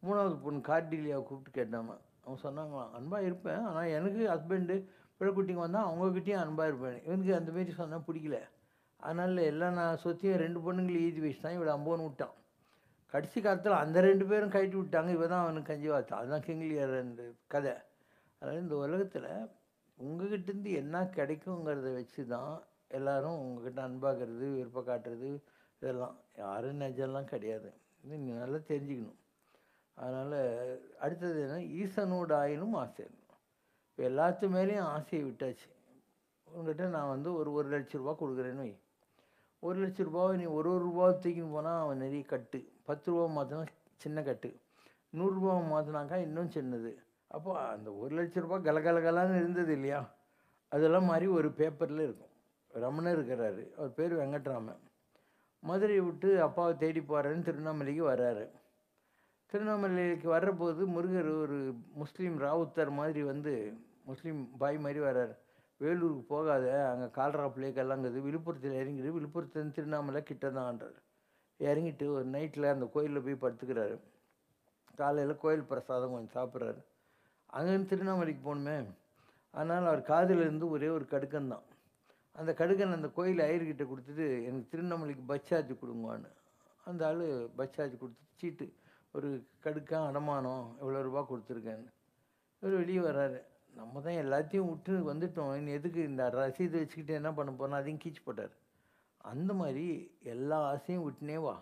3வது பொண்ணு கார்டிலியாவை கூப்பிட்டு கேட்டாங்க. அவங்க சொன்னாங்களாம், அன்பாக இருப்பேன், ஆனால் எனக்கு ஹஸ்பண்டு பிள்ளைக்குட்டிங்க வந்தால் அவங்கக்கிட்டையும் அன்பாக இருப்பேன். இவனுக்கு அந்தமாரி சொன்னால் பிடிக்கல. அதனால் எல்லாம் நான் சொத்தையும் 2 பொண்ணுங்களை எழுதி வச்சுட்டான். இவளை அம்போன்னு விட்டான். கடைசி காலத்தில் அந்த 2 பேரும் கட்டி விட்டாங்க. இவ தான் அவனுக்கு கஞ்சி வாத்தான். அதுதான் கிங்லியர் கதை. அதனால் இந்த உலகத்தில் உங்ககிட்டேருந்து என்ன கிடைக்குங்கிறத வச்சு தான் எல்லோரும் உங்ககிட்ட அன்பாகிறது, விருப்பம் காட்டுறது, இதெல்லாம் யாரும் நிஜம்லாம் கிடையாது. இது நீ நல்லா தெரிஞ்சுக்கணும். அதனால் அடுத்தது என்ன, ஈசனோட ஆயினும் ஆசை. இப்போ எல்லாத்து மேலேயும் ஆசையை விட்டாச்சு. உங்கள்கிட்ட நான் வந்து ஒரு 1,00,000 கொடுக்குறேன்னு வை. 1,00,000 ரூபாவை நீ ஒரு ரூபா தூக்கின்னு போனால் அவன் நிறைய கட்டு. 10 ரூபா மாற்றினா சின்ன கட்டு. 100 ரூபாவை மாற்றினாக்கா இன்னும் சின்னது. அப்போ அந்த 1,00,000 ரூபா கலகலகலான்னு இருந்தது இல்லையா, அதெல்லாம் மாதிரி ஒரு பேப்பரில் இருக்கும். ரமணர் இருக்கிறாரு, அவர் பேர் வெங்கட்ராமன். மதுரையை விட்டு அப்பாவை தேடி போகிறேன்னு திருவண்ணாமலைக்கு வர்றாரு. திருவண்ணாமலைக்கு வர்றபோது முருகர் ஒரு முஸ்லீம் ராவுத்தர் மாதிரி வந்து முஸ்லீம் பாய் மாதிரி வர்றாரு. வேலூருக்கு போகாத, அங்கே கால்ரா பிள்ளைக்கெல்லாங்குது, விழுப்புரத்தில் இறங்கிடு, விழுப்புரத்துலேருந்து திருவண்ணாமலை கிட்ட தான்ன்றார். இறங்கிட்டு ஒரு நைட்டில் அந்த கோயிலில் போய் படுத்துக்கிறாரு. காலையில் கோயில் பிரசாதம் கொஞ்சம் சாப்பிட்றாரு. அங்கேருந்து திருவண்ணாமலைக்கு போகணுமே, அதனால் அவர் காதில் இருந்து ஒரே ஒரு கடுக்கன்தான். அந்த கடுக்கன் அந்த கோயில் ஐயர்கிட்ட கொடுத்துட்டு, எனக்கு திருவண்ணாமலைக்கு பஸ் சார்ஜ் கொடுங்கன்னு. அந்த ஆள் பஸ் சார்ஜ் கொடுத்துட்டு சீட்டு ஒரு கடுக்கான் அடமானம் எவ்வளோ ரூபா கொடுத்துருக்கேன்னு. இவர் வெளியே வர்றாரு. நம்ம தான் எல்லாத்தையும் விட்டு வந்துட்டோம், இன்னும் எதுக்கு இந்த ரசீது வச்சுக்கிட்டு என்ன பண்ண போனால் அதையும் கீச்சு போட்டார். அந்த மாதிரி எல்லா ஆசையும் விட்டுனே வா.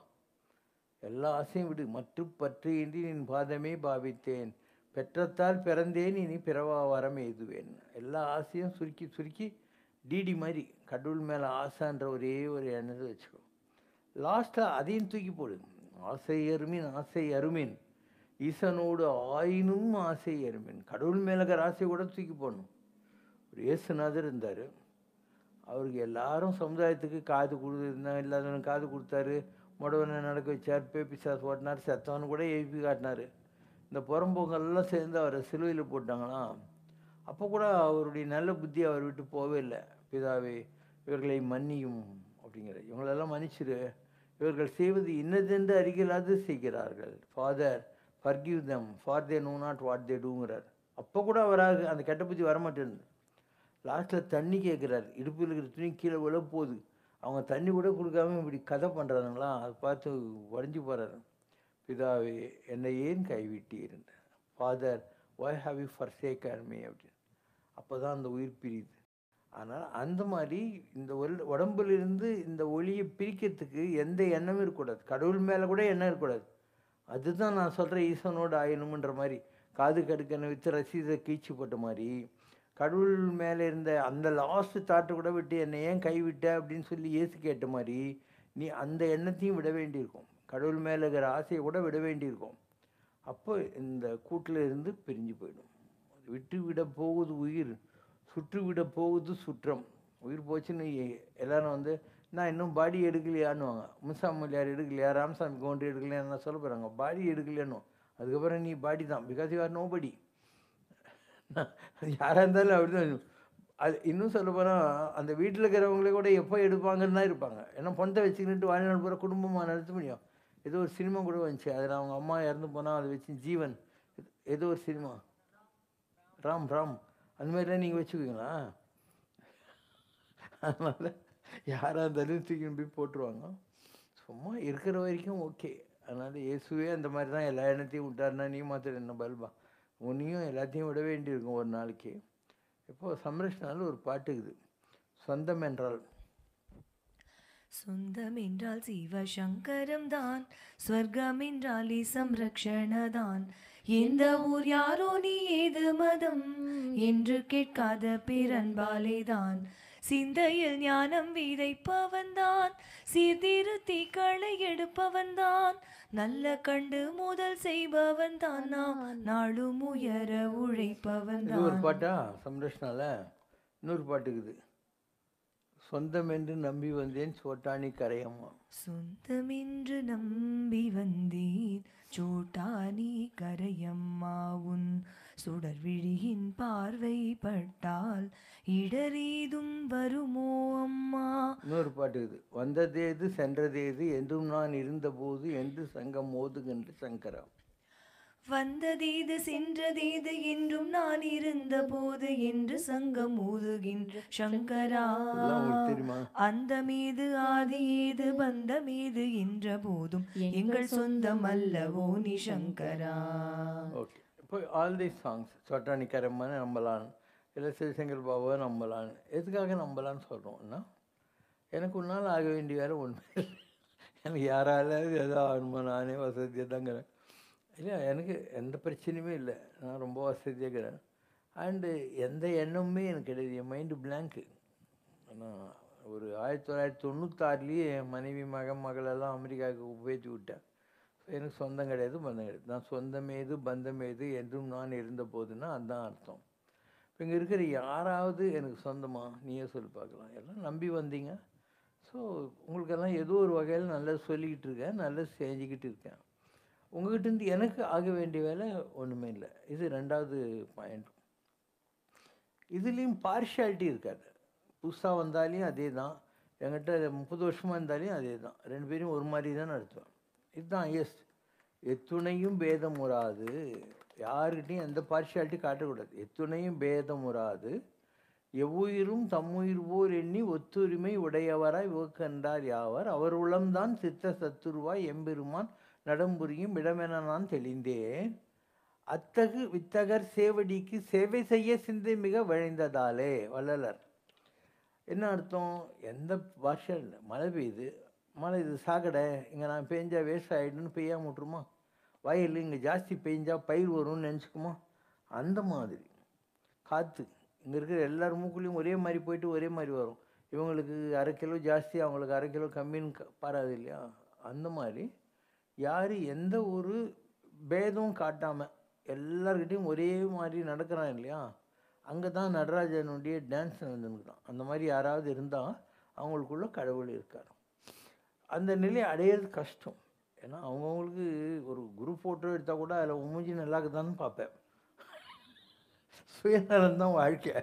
எல்லா ஆசையும் விடு. மற்றும் பற்று இன்றி நின் பாதமே பாவித்தேன், பெற்றத்தால் பிறந்தேன் இனி பிறவா வரம் எய்துவேன். எல்லா ஆசையும் சுருக்கி சுருக்கி டிடி மாதிரி கடவுள் மேலே ஆசைன்ற ஒரே ஒரு எண்ணத்தை வச்சுக்கோ. லாஸ்ட்டாக அதையும் தூக்கி போடு. ஆசை அருமின் ஆசை அருமின் ஈசனோடு ஆயினும் ஆசை அருமின். கடவுள் மேலே இருக்கிற ஆசையை கூட தூக்கி போடணும். ஒரு இயேசுநாதர் இருந்தார். அவருக்கு எல்லாரும் சமுதாயத்துக்கு காது கொடுத்துருந்தேன், இல்லாதவனுக்கு காது கொடுத்தாரு, முடவனை நடக்க வச்சார், பேபிசாஸ் ஓட்டினார், செத்தவனு கூட எழுப்பி காட்டினார். இந்த புறம்போக்கெல்லாம் சேர்ந்து அவரை சிலுவையில் போட்டாங்களாம். அப்போ கூட அவருடைய நல்ல புத்தி அவர் விட்டு போவே இல்லை. பிதாவே இவர்களை மன்னியும் அப்படிங்கிற, இவங்களெல்லாம் மன்னிச்சிரு, இவர்கள் செய்வது இன்னதென்று அறிகலாது செய்கிறார்கள். Father forgive them for they know not what they டூங்கிறார். அப்போ கூட அவராக அந்த கெட்ட புத்தி வரமாட்டேன்னு. லாஸ்ட்டில் தண்ணி கேட்குறாரு. இடுப்பில் இருக்கிற துணி கீழே விழ போகுது. அவங்க தண்ணி கூட கொடுக்காம இப்படி கதை பண்ணுறாங்களா, அதை பார்த்து உடஞ்சி போகிறாரு. பிதாவே என்னை ஏன் கைவிட்டீர்? Father why have you forsaken me அப்படின்னு. அப்போ தான் அந்த உயிர் பிரியுது. அதனால் அந்த மாதிரி இந்த உடம்புலேருந்து இந்த ஒளியை பிரிக்கிறதுக்கு எந்த எண்ணமும் இருக்கக்கூடாது. கடவுள் மேலே கூட எண்ணம் இருக்கக்கூடாது. அதுதான் நான் சொல்கிறேன் ஈசனோடு ஆயணுமன்ற மாதிரி. காது கடுக்கனை வச்சு ரசீதை கீழ்ச்சி போட்ட மாதிரி கடவுள் மேலே இருந்த அந்த லாஸ்ட் தாட்டை கூட விட்டு என்னை ஏன் கைவிட்ட அப்படின்னு சொல்லி ஏசு கேட்ட மாதிரி நீ அந்த எண்ணத்தையும் விட வேண்டியிருக்கும். கடவுள் மேலே இருக்கிற ஆசையை கூட விட வேண்டியிருக்கும். அப்போ இந்த கூட்டில் இருந்து பிரிஞ்சு போயிடும். விட்டு விட போகுது உயிர், சுற்று விட போகுது சுற்றம். உயிர் போச்சுன்னு எல்லாரும் வந்து நான் இன்னும் பாடி எடுக்கலையான்னுவாங்க. முசாமல்யார் எடுக்கலையா, ராமசாமி கவுண்டர் எடுக்கலையான்னு சொல்ல போகிறாங்க. பாடி எடுக்கலையானோ அதுக்கப்புறம் நீ பாடி தான், பிகாஸ் யூ ஆர் நோ படி. யாராக இருந்தாலும் அப்படிதான். அது இன்னும் சொல்ல போனால் அந்த வீட்டில் இருக்கிறவங்களே கூட எப்போ எடுப்பாங்கன்னு தான் இருப்பாங்க. ஏன்னா பணத்தை வச்சுக்கிட்டு வாழ்நாள் பூரா குடும்பமாக நடத்த முடியும். ஏதோ ஒரு சினிமா கூட வந்துச்சு, அதில் அவங்க அம்மா இறந்து போனால் அதை வச்சு ஜீவன் ஏதோ ஒரு சினிமா ராம் அந்த மாதிரிலாம் நீங்கள் வச்சுக்குவீங்களா? அதனால் யாராக இருந்தாலும் தூக்கி போய் போட்டுருவாங்க. சும்மா இருக்கிற வரைக்கும் ஓகே. அதனால் இயேசுவே அந்த மாதிரி தான் எல்லா எண்ணத்தையும் விட்டாருன்னா நீ மாத்திரம் என்ன பல்பா, உன்னையும் எல்லாத்தையும் விட வேண்டியிருக்கும் ஒரு நாளைக்கு. இப்போது சம்ரஷ்னால ஒரு பாட்டு இருக்குது, சொந்தம் என்றால். சொந்தம் என்றால் சிவசங்கரம் தான், ஸ்வர்க்கம் என்றால் சம்ரக்ஷணதான். எந்த ஊர் யாரோ நீ ஏது மதம் என்று கேட்காத பேரன்பாலேதான். சிந்தையில் ஞானம் விதைப்பவன்தான், சீர்திருத்தி களை எடுப்பவன்தான். நல்ல கண்டு முதல் செய்பவன் தான், நாளும் உயர உழைப்பவன் இது ஒரு தான். பாட்டா சம்ரஷ்னால. இன்னொரு பாட்டு இருக்குது, சொந்தம் என்று நம்பி வந்தேன் சோட்டாணி கரையம்மா. சொந்தமென்று நம்பி வந்தேன் சோட்டானி கரையம்மா, உன் சுடர் விழியின் பார்வை பட்டால் இடரேதும் வருமோ அம்மா. இன்னொரு பாட்டு இருக்குது, வந்ததேது சென்றதேது என்றும் நான் இருந்தபோது என்று சங்கம் மோதுகின்ற சங்கரா. வந்ததேது சென்றதேது என்றும் நான் இருந்த போது என்று சங்கம் ஊதுகின்ற சங்கரா. இதெல்லாம் உங்களுக்கு தெரியுமா? அந்த மீது ஆதி ஏது பந்தமேது என்ற போதும் எங்கள் சொந்தம் அல்லவோ நீ சங்கரா. ஓகே, இப்போ ஆல் தீஸ் சாங்ஸ் சோட்டாணி கரையம்மான்னு நம்பலான், இல்லை சிவசங்கர் பாபாவை நம்பலான்னு. எதுக்காக நம்பலான்னு சொல்கிறோம்னா, எனக்கு ஒன்றால் ஆக வேண்டிய வேலை ஒன்று. எனக்கு யாராலும் எதோ ஆகணுமா, நானே வசதியாக தாங்கிறேன். இல்லை, எனக்கு எந்த பிரச்சனையுமே இல்லை, நான் ரொம்ப வசதியாக இருக்கிறேன். அண்டு எந்த எண்ணமுமே எனக்கு கிடையாது, என் மைண்டு பிளாங்க்கு. நான் ஒரு 1996 என் மனைவி மகளெல்லாம் அமெரிக்காவுக்கு உபயோகித்து விட்டேன். எனக்கு சொந்தம் கிடையாது, பந்தம் கிடையாது. நான் சொந்தமேது பந்தமேது என்றும் நான் இருந்த போதுன்னா அதுதான் அர்த்தம். இப்போ இங்கே இருக்கிற யாராவது எனக்கு சொந்தமா, நீயே சொல்லி பார்க்கலாம். எல்லாம் நம்பி வந்தீங்க. ஸோ உங்களுக்கெல்லாம் ஏதோ ஒரு வகையில் நல்லது சொல்லிக்கிட்டு இருக்கேன், நல்லது செஞ்சுக்கிட்டு இருக்கேன். உங்கள்கிட்டருந்து எனக்கு ஆக வேண்டிய வேலை ஒன்றுமே இல்லை. இது ரெண்டாவது பாயிண்ட். இதுலேயும் பார்ஷியாலிட்டி இருக்காது. புதுசாக வந்தாலையும் அதே தான், என்கிட்ட 30 வருஷமாக இருந்தாலையும் அதே தான். ரெண்டு பேரும் ஒரு மாதிரி தான் நடத்துவேன். இதுதான் எஸ், எத்துணையும் பேதம் உறாது. யாருக்கிட்டையும் எந்த பார்ஷியாலிட்டி காட்டக்கூடாது. எத்துணையும் பேதம் உறாது, எவ்வுயிரும் தம்முயிர் போர் எண்ணி ஒத்துரிமை உடையவராய் உகக்கின்றார் யாவர், அவர் உளம்தான் சித்த சத்துருவாய் எம்பெருமான் நடம்புரியும் இடமென நான் தெளிந்தேன். அத்தகு வித்தகர் சேவடிக்கு சேவை செய்ய சிந்தை மிக விழைந்ததாலே. வள்ளலர். என்ன அர்த்தம்? எந்த பாஷை இல்லை. மழை பெய்யுது, மழை இது சாக்கடை, இங்கே நான் பெஞ்சா வேஸ்ட் ஆகிடுன்னு பெய்யாம விட்ருமா? வயல் இங்கே ஜாஸ்தி பெஞ்சால் பயிர் வரும்னு நினச்சிக்குமா? அந்த மாதிரி காற்று இங்கே இருக்கிற எல்லார் மூக்குலேயும் ஒரே மாதிரி போயிட்டு ஒரே மாதிரி வரும். இவங்களுக்கு 1/2 கிலோ ஜாஸ்தி, அவங்களுக்கு 1/2 கிலோ கம்மின்னு பாராது இல்லையா? அந்த மாதிரி யார் எந்த ஒரு பேதமும் காட்டாமல் எல்லார்கிட்டையும் ஒரே மாதிரி நடக்கிறான் இல்லையா? அங்கே தான் நடராஜனுடைய டான்ஸ் நடந்துருக்குறான். அந்த மாதிரி யாராவது இருந்தால் அவங்களுக்குள்ள கடவுள் இருக்கார். அந்த நிலையை அடையிறது கஷ்டம். ஏன்னா அவங்கவுங்களுக்கு ஒரு குரூப் ஃபோட்டோ எடுத்தால் கூட அதில் மூஞ்சி நல்லாக்குதான்னு பார்ப்பேன். சுயநலம்தான் வாழ்க்கை.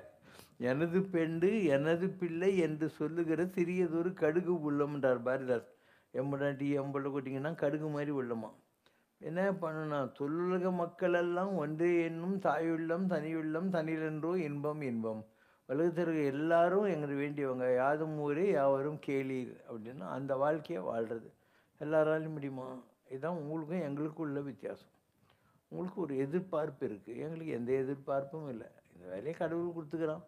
எனது பெண்டு எனது பிள்ளை என்று சொல்லுகிற சிறியதொரு கடுகு உள்ளம்ன்றார் பாரதிதாஸ். எம்படாட்டி எம்பளை கொட்டிங்கன்னா கடுகு மாதிரி உள்ளமா. என்ன பண்ணணும்னா, தொல்லுலக மக்களெல்லாம் ஒன்றே என்னும் தாயுள்ளம் தனியுள்ளம் தனிலென்றோ இன்பம் இன்பம். உலகத்தில் எல்லாரும் எங்களுக்கு வேண்டியவங்க, யாதும் ஊரே யாவரும் கேளீர் அப்படின்னா அந்த வாழ்க்கையை வாழ்கிறது எல்லாராலையும் முடியுமா? இதுதான் உங்களுக்கும் எங்களுக்கும் உள்ள வித்தியாசம். உங்களுக்கு ஒரு எதிர்பார்ப்பு இருக்குது, எங்களுக்கு எந்த எதிர்பார்ப்பும் இல்லை. இந்த வேலையை கடவுள் கொடுத்துக்கிறான்.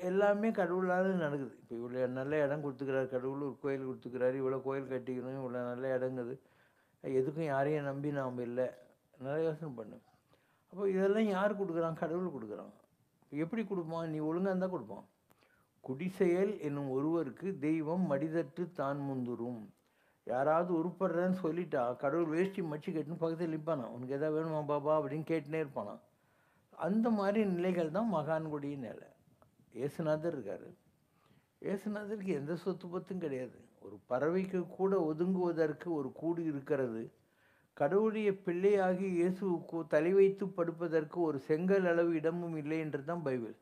எல்லாமே கடவுளால் நடக்குது. இப்போ இவ்வளோ நல்ல இடம் கொடுத்துக்கிறாரு கடவுள், ஒரு கோயில் கொடுத்துக்கிறாரு, இவ்வளோ கோயில் கட்டிக்கணும், இவ்வளோ நல்ல இடங்குது. எதுக்கும் யாரையும் நம்பி நாம் இல்லை. நல்லா யோசனை பண்ணு. அப்போ இதெல்லாம் யார் கொடுக்குறான்? கடவுள் கொடுக்குறான். எப்படி கொடுப்பான்? நீ ஒழுங்காக இருந்தால் கொடுப்பான். குடிசெயல் என்னும் ஒருவருக்கு தெய்வம் மடிதற்று தான் முந்துரும். யாராவது உருப்படுறேன்னு சொல்லிட்டா கடவுள் வேஷ்டி மடிச்சு கட்டுன்னு பக்கத்தில் நிற்பானா, உனக்கு எதாவது வேணுமா பாபா அப்படின்னு கேட்டுனே இருப்பானா. அந்த மாதிரி நிலைகள் தான் மகான்குடி நிலை. இயேசுநாதர் இருக்கார். இயேசுநாதருக்கு எந்த சொத்து பத்தும் கிடையாது. ஒரு பறவைக்கு கூட ஒதுங்குவதற்கு ஒரு கூடு இருக்கிறது. கடவுளுடைய பிள்ளையாகி இயேசுவுக்கு தலை வைத்து படுப்பதற்கு ஒரு செங்கல் அளவு இடமும் இல்லை என்று தான் பைபிள்.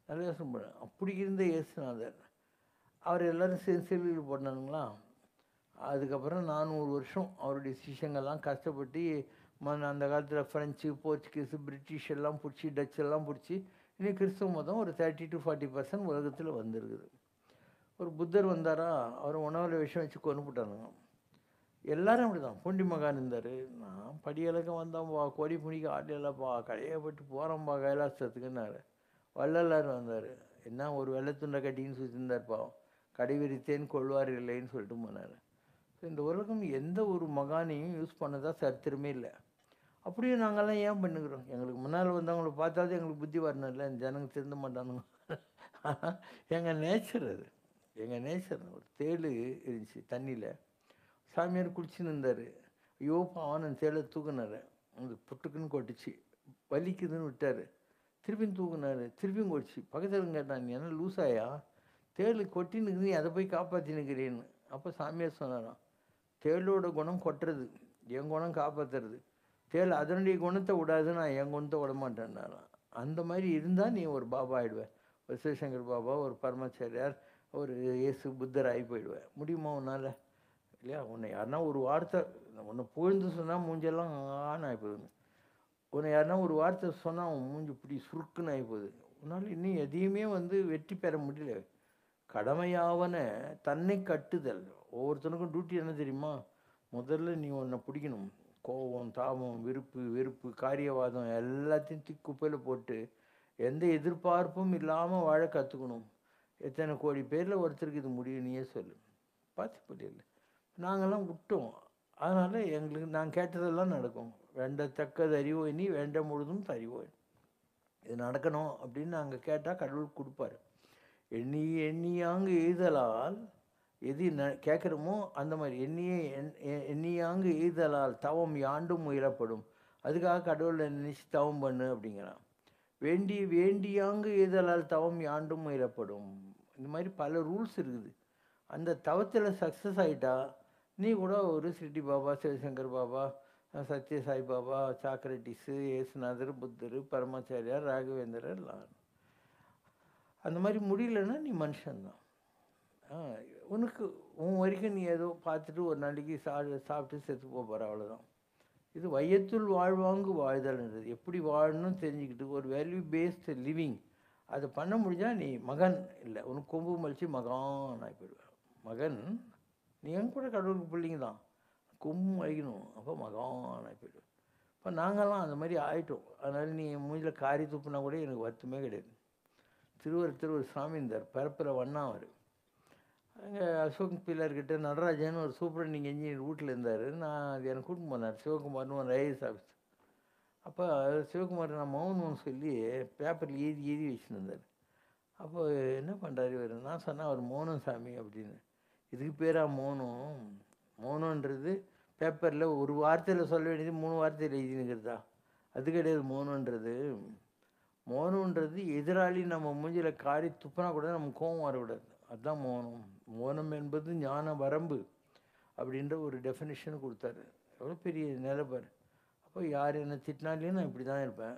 நல்ல யோசனை பண்ண. அப்படி இருந்த இயேசுநாதர் அவர் எல்லோரும் சிலுவையில் போட்டானுங்களா. அதுக்கப்புறம் 400 வருஷம் அவருடைய சிஷ்யங்கள்லாம் கஷ்டப்பட்டு அந்த காலத்தில் ஃப்ரெஞ்சு, போர்ச்சுகீஸு, பிரிட்டிஷ் எல்லாம் பிடிச்சி, டச் எல்லாம் பிடிச்சி, இன்னும் கிறிஸ்துவ மதம் ஒரு 30 to 40% உலகத்தில் வந்துருக்குது. ஒரு புத்தர் வந்தாரா, அவர் உணவில் விஷம் வச்சு கொண்டு போட்டானுங்க. எல்லாரும் அப்படி தான். பூண்டி மகான் இருந்தார். நான் படியலக்கம் வந்தோம்ப்பா, கோடி புனிக்கு ஆள் இல்லைப்பா, கடையப்பட்டு போகிறோம்ப்பா கைலாசத்துக்குன்னாரு. வள்ளலார் வந்தார். என்ன ஒரு வெள்ளத்துண்டை கட்டின்னு சுற்றிருந்தார்ப்பா, கடை விரித்தேன் கொள்வார் இல்லைன்னு சொல்லிட்டு போனார். இந்த உலகம் எந்த ஒரு மகானையும் யூஸ் பண்ணதா சரித்திரமே இல்லை. அப்படியே நாங்கள்லாம் ஏன் பண்ணுகிறோம்? எங்களுக்கு முன்னால் வந்தவங்களை பார்த்தாலும் எங்களுக்கு புத்தி வரணும்ல, இந்த ஜனங்க திருந்த மாட்டானுங்க. எங்கள் நேச்சர் அது, எங்கள் நேச்சர். ஒரு தேள் இருந்துச்சு தண்ணியில், சாமியார் குளிச்சுன்னு இருந்தார். ஐயோ பாவன் அந்த தேளை தூக்குனார், அந்த புட்டுக்குன்னு கொட்டுச்சு, வலிக்குதுன்னு விட்டார். திருப்பியும் தூக்குனார், திருப்பியும் கொட்டுச்சு. பக்கத்தில் கேட்டான், நீ என்ன லூஸாயா, தேள் கொட்டினுக்குது, நீ அதை போய் காப்பாற்றினுக்கிறேன்னு. அப்போ சாமியார் சொன்னாராம், தேளோட குணம் கொட்டுறது, என் குணம் காப்பாற்றுறது. தேள் அதனுடைய குணத்தை விடாது, நான் என் குணத்தை விட மாட்டேன்னாராம். அந்த மாதிரி இருந்தால் நீ ஒரு பாபா ஆகிடுவேன். ஒரு சிவசங்கர் பாபா, ஒரு பரமாச்சாரியார், ஒரு இயேசு புத்தர் ஆகி போயிடுவேன். முடியுமா உன்னால்? இல்லையா? உன்னை யாருன்னா ஒரு வார்த்தை, உன்னை புகழ்ந்து சொன்னால் மூஞ்செல்லாம் ஆன்னு ஆகிப்போகுது. உன்னை யாருன்னா ஒரு வார்த்தை சொன்னால் அவன் மூஞ்சி இப்படி சுருக்குன்னு ஆகிப்போகுது. உன்னால் இன்னும் எதையுமே வெற்றி பெற முடியல. கடமையாவன தன்னை கட்டுதல். ஒவ்வொருத்தனுக்கும் டியூட்டி என்ன தெரியுமா? முதல்ல நீ உன்னை பிடிக்கணும். கோபம், தாபம், வெறுப்பு, காரியவாதம் எல்லாத்தையும் குப்பையில் போட்டு எந்த எதிர்பார்ப்பும் இல்லாமல் வாழ கற்றுக்கணும். எத்தனை கோடி பேரில் ஒருத்தருக்கு இது முடியும்? நீயே சொல்லு. பார்த்து புரியல. நாங்கள்லாம் விட்டோம். அதனால் எங்களுக்கு நாங்கள் கேட்டதெல்லாம் நடக்கும். வேண்டத்தக்கது அறிவோய் நீ, வேண்ட முழுதும் தறிவோய். இது நடக்கணும் அப்படின்னு நாங்கள் கேட்டால் கடவுள் கொடுப்பார். எண்ணியாங்கு எய்தலால் எது கேட்குறோமோ அந்த மாதிரி எண்ணியாங்கு எய்தலால் தவம் யாண்டும் உயரப்படும். அதுக்காக கடவுளை நினச்சி தவம் பண்ணு அப்படிங்கிறான். வேண்டியாங்கு எய்தலால் தவம் யாண்டும் உயரப்படும். இந்த மாதிரி பல ரூல்ஸ் இருக்குது. அந்த தவத்தில் சக்ஸஸ் ஆகிட்டா நீ கூட ஒரு சிட்டி பாபா, சிவசங்கர் பாபா, சத்ய சாய் பாபா, சாக்ரட்டிஸு, இயேசுநாதர், புத்தர், பரமாச்சாரியார், ராகவேந்திரர் எல்லாம். அந்த மாதிரி முடியலன்னா நீ மனுஷன்தான். உனக்கு உன் வரைக்கும் நீ ஏதோ பார்த்துட்டு ஒரு நாளைக்கு சாப்பிட்டு செத்து போகிற, அவ்வளோதான். இது வையத்துள் வாழ்வாங்கு வாழ்தல்ன்றது. எப்படி வாழணும்னு தெரிஞ்சுக்கிட்டு ஒரு வேல்யூ பேஸ்டு லிவிங் அதை பண்ண முடிஞ்சால் நீ மகன் இல்லை, உனக்கு கொம்பு மலிச்சு மகான் ஆகி போயிடுவேன். மகன் நீ எங்க கூட கடவுளுக்கு பிள்ளைங்க தான், கொம்பு அழிக்கணும், அப்போ மகான் ஆகி போயிடுவேன். இப்போ நாங்கள்லாம் அந்த மாதிரி ஆகிட்டோம். அதனால் நீ மூஞ்சில் காரி துப்புனா கூட எனக்கு வருத்தமே கிடையாது. திருவர் சாமி இருந்தார், பிறப்பில் வண்ணா. அவர் அங்கே அசோக் பில்லர்கிட்ட நடராஜன் ஒரு சூப்பரண்டிங் இன்ஜினியர் வீட்டில் இருந்தார். நான் அது எனக்கு கூட்டின்னு போனார், சிவகுமார்னு ஒரு ஐஏஎஸ் ஆஃபீஸர். அப்போ சிவகுமார் நான் மௌனம்னு சொல்லி பேப்பரில் எழுதி வச்சுன்னு இருந்தார். அப்போ என்ன பண்ணுறாரு இவர்? நான் சொன்னேன் அவர் மௌனம் சாமி அப்படின்னு. இதுக்கு பேராக மௌனம்? மௌனன்றது பேப்பரில் ஒரு வார்த்தையில் சொல்ல வேண்டியது 3 வார்த்தையில் எழுதினுக்கிறதா? அது கிடையாது மௌனன்றது. மௌனன்றது எதிராளி நம்ம மூஞ்சில் காரி துப்புனா கூட நம்ம கோபம் வரக்கூடாது, அதுதான் மௌனம். மௌனம் என்பது ஞான வரம்பு அப்படின்ற ஒரு டெஃபினிஷன் கொடுத்தாரு. எவ்வளோ பெரிய நிலைப்பார். அப்போ யார் என்னை திட்டினாலையும் நான் இப்படி தான் இருப்பேன்,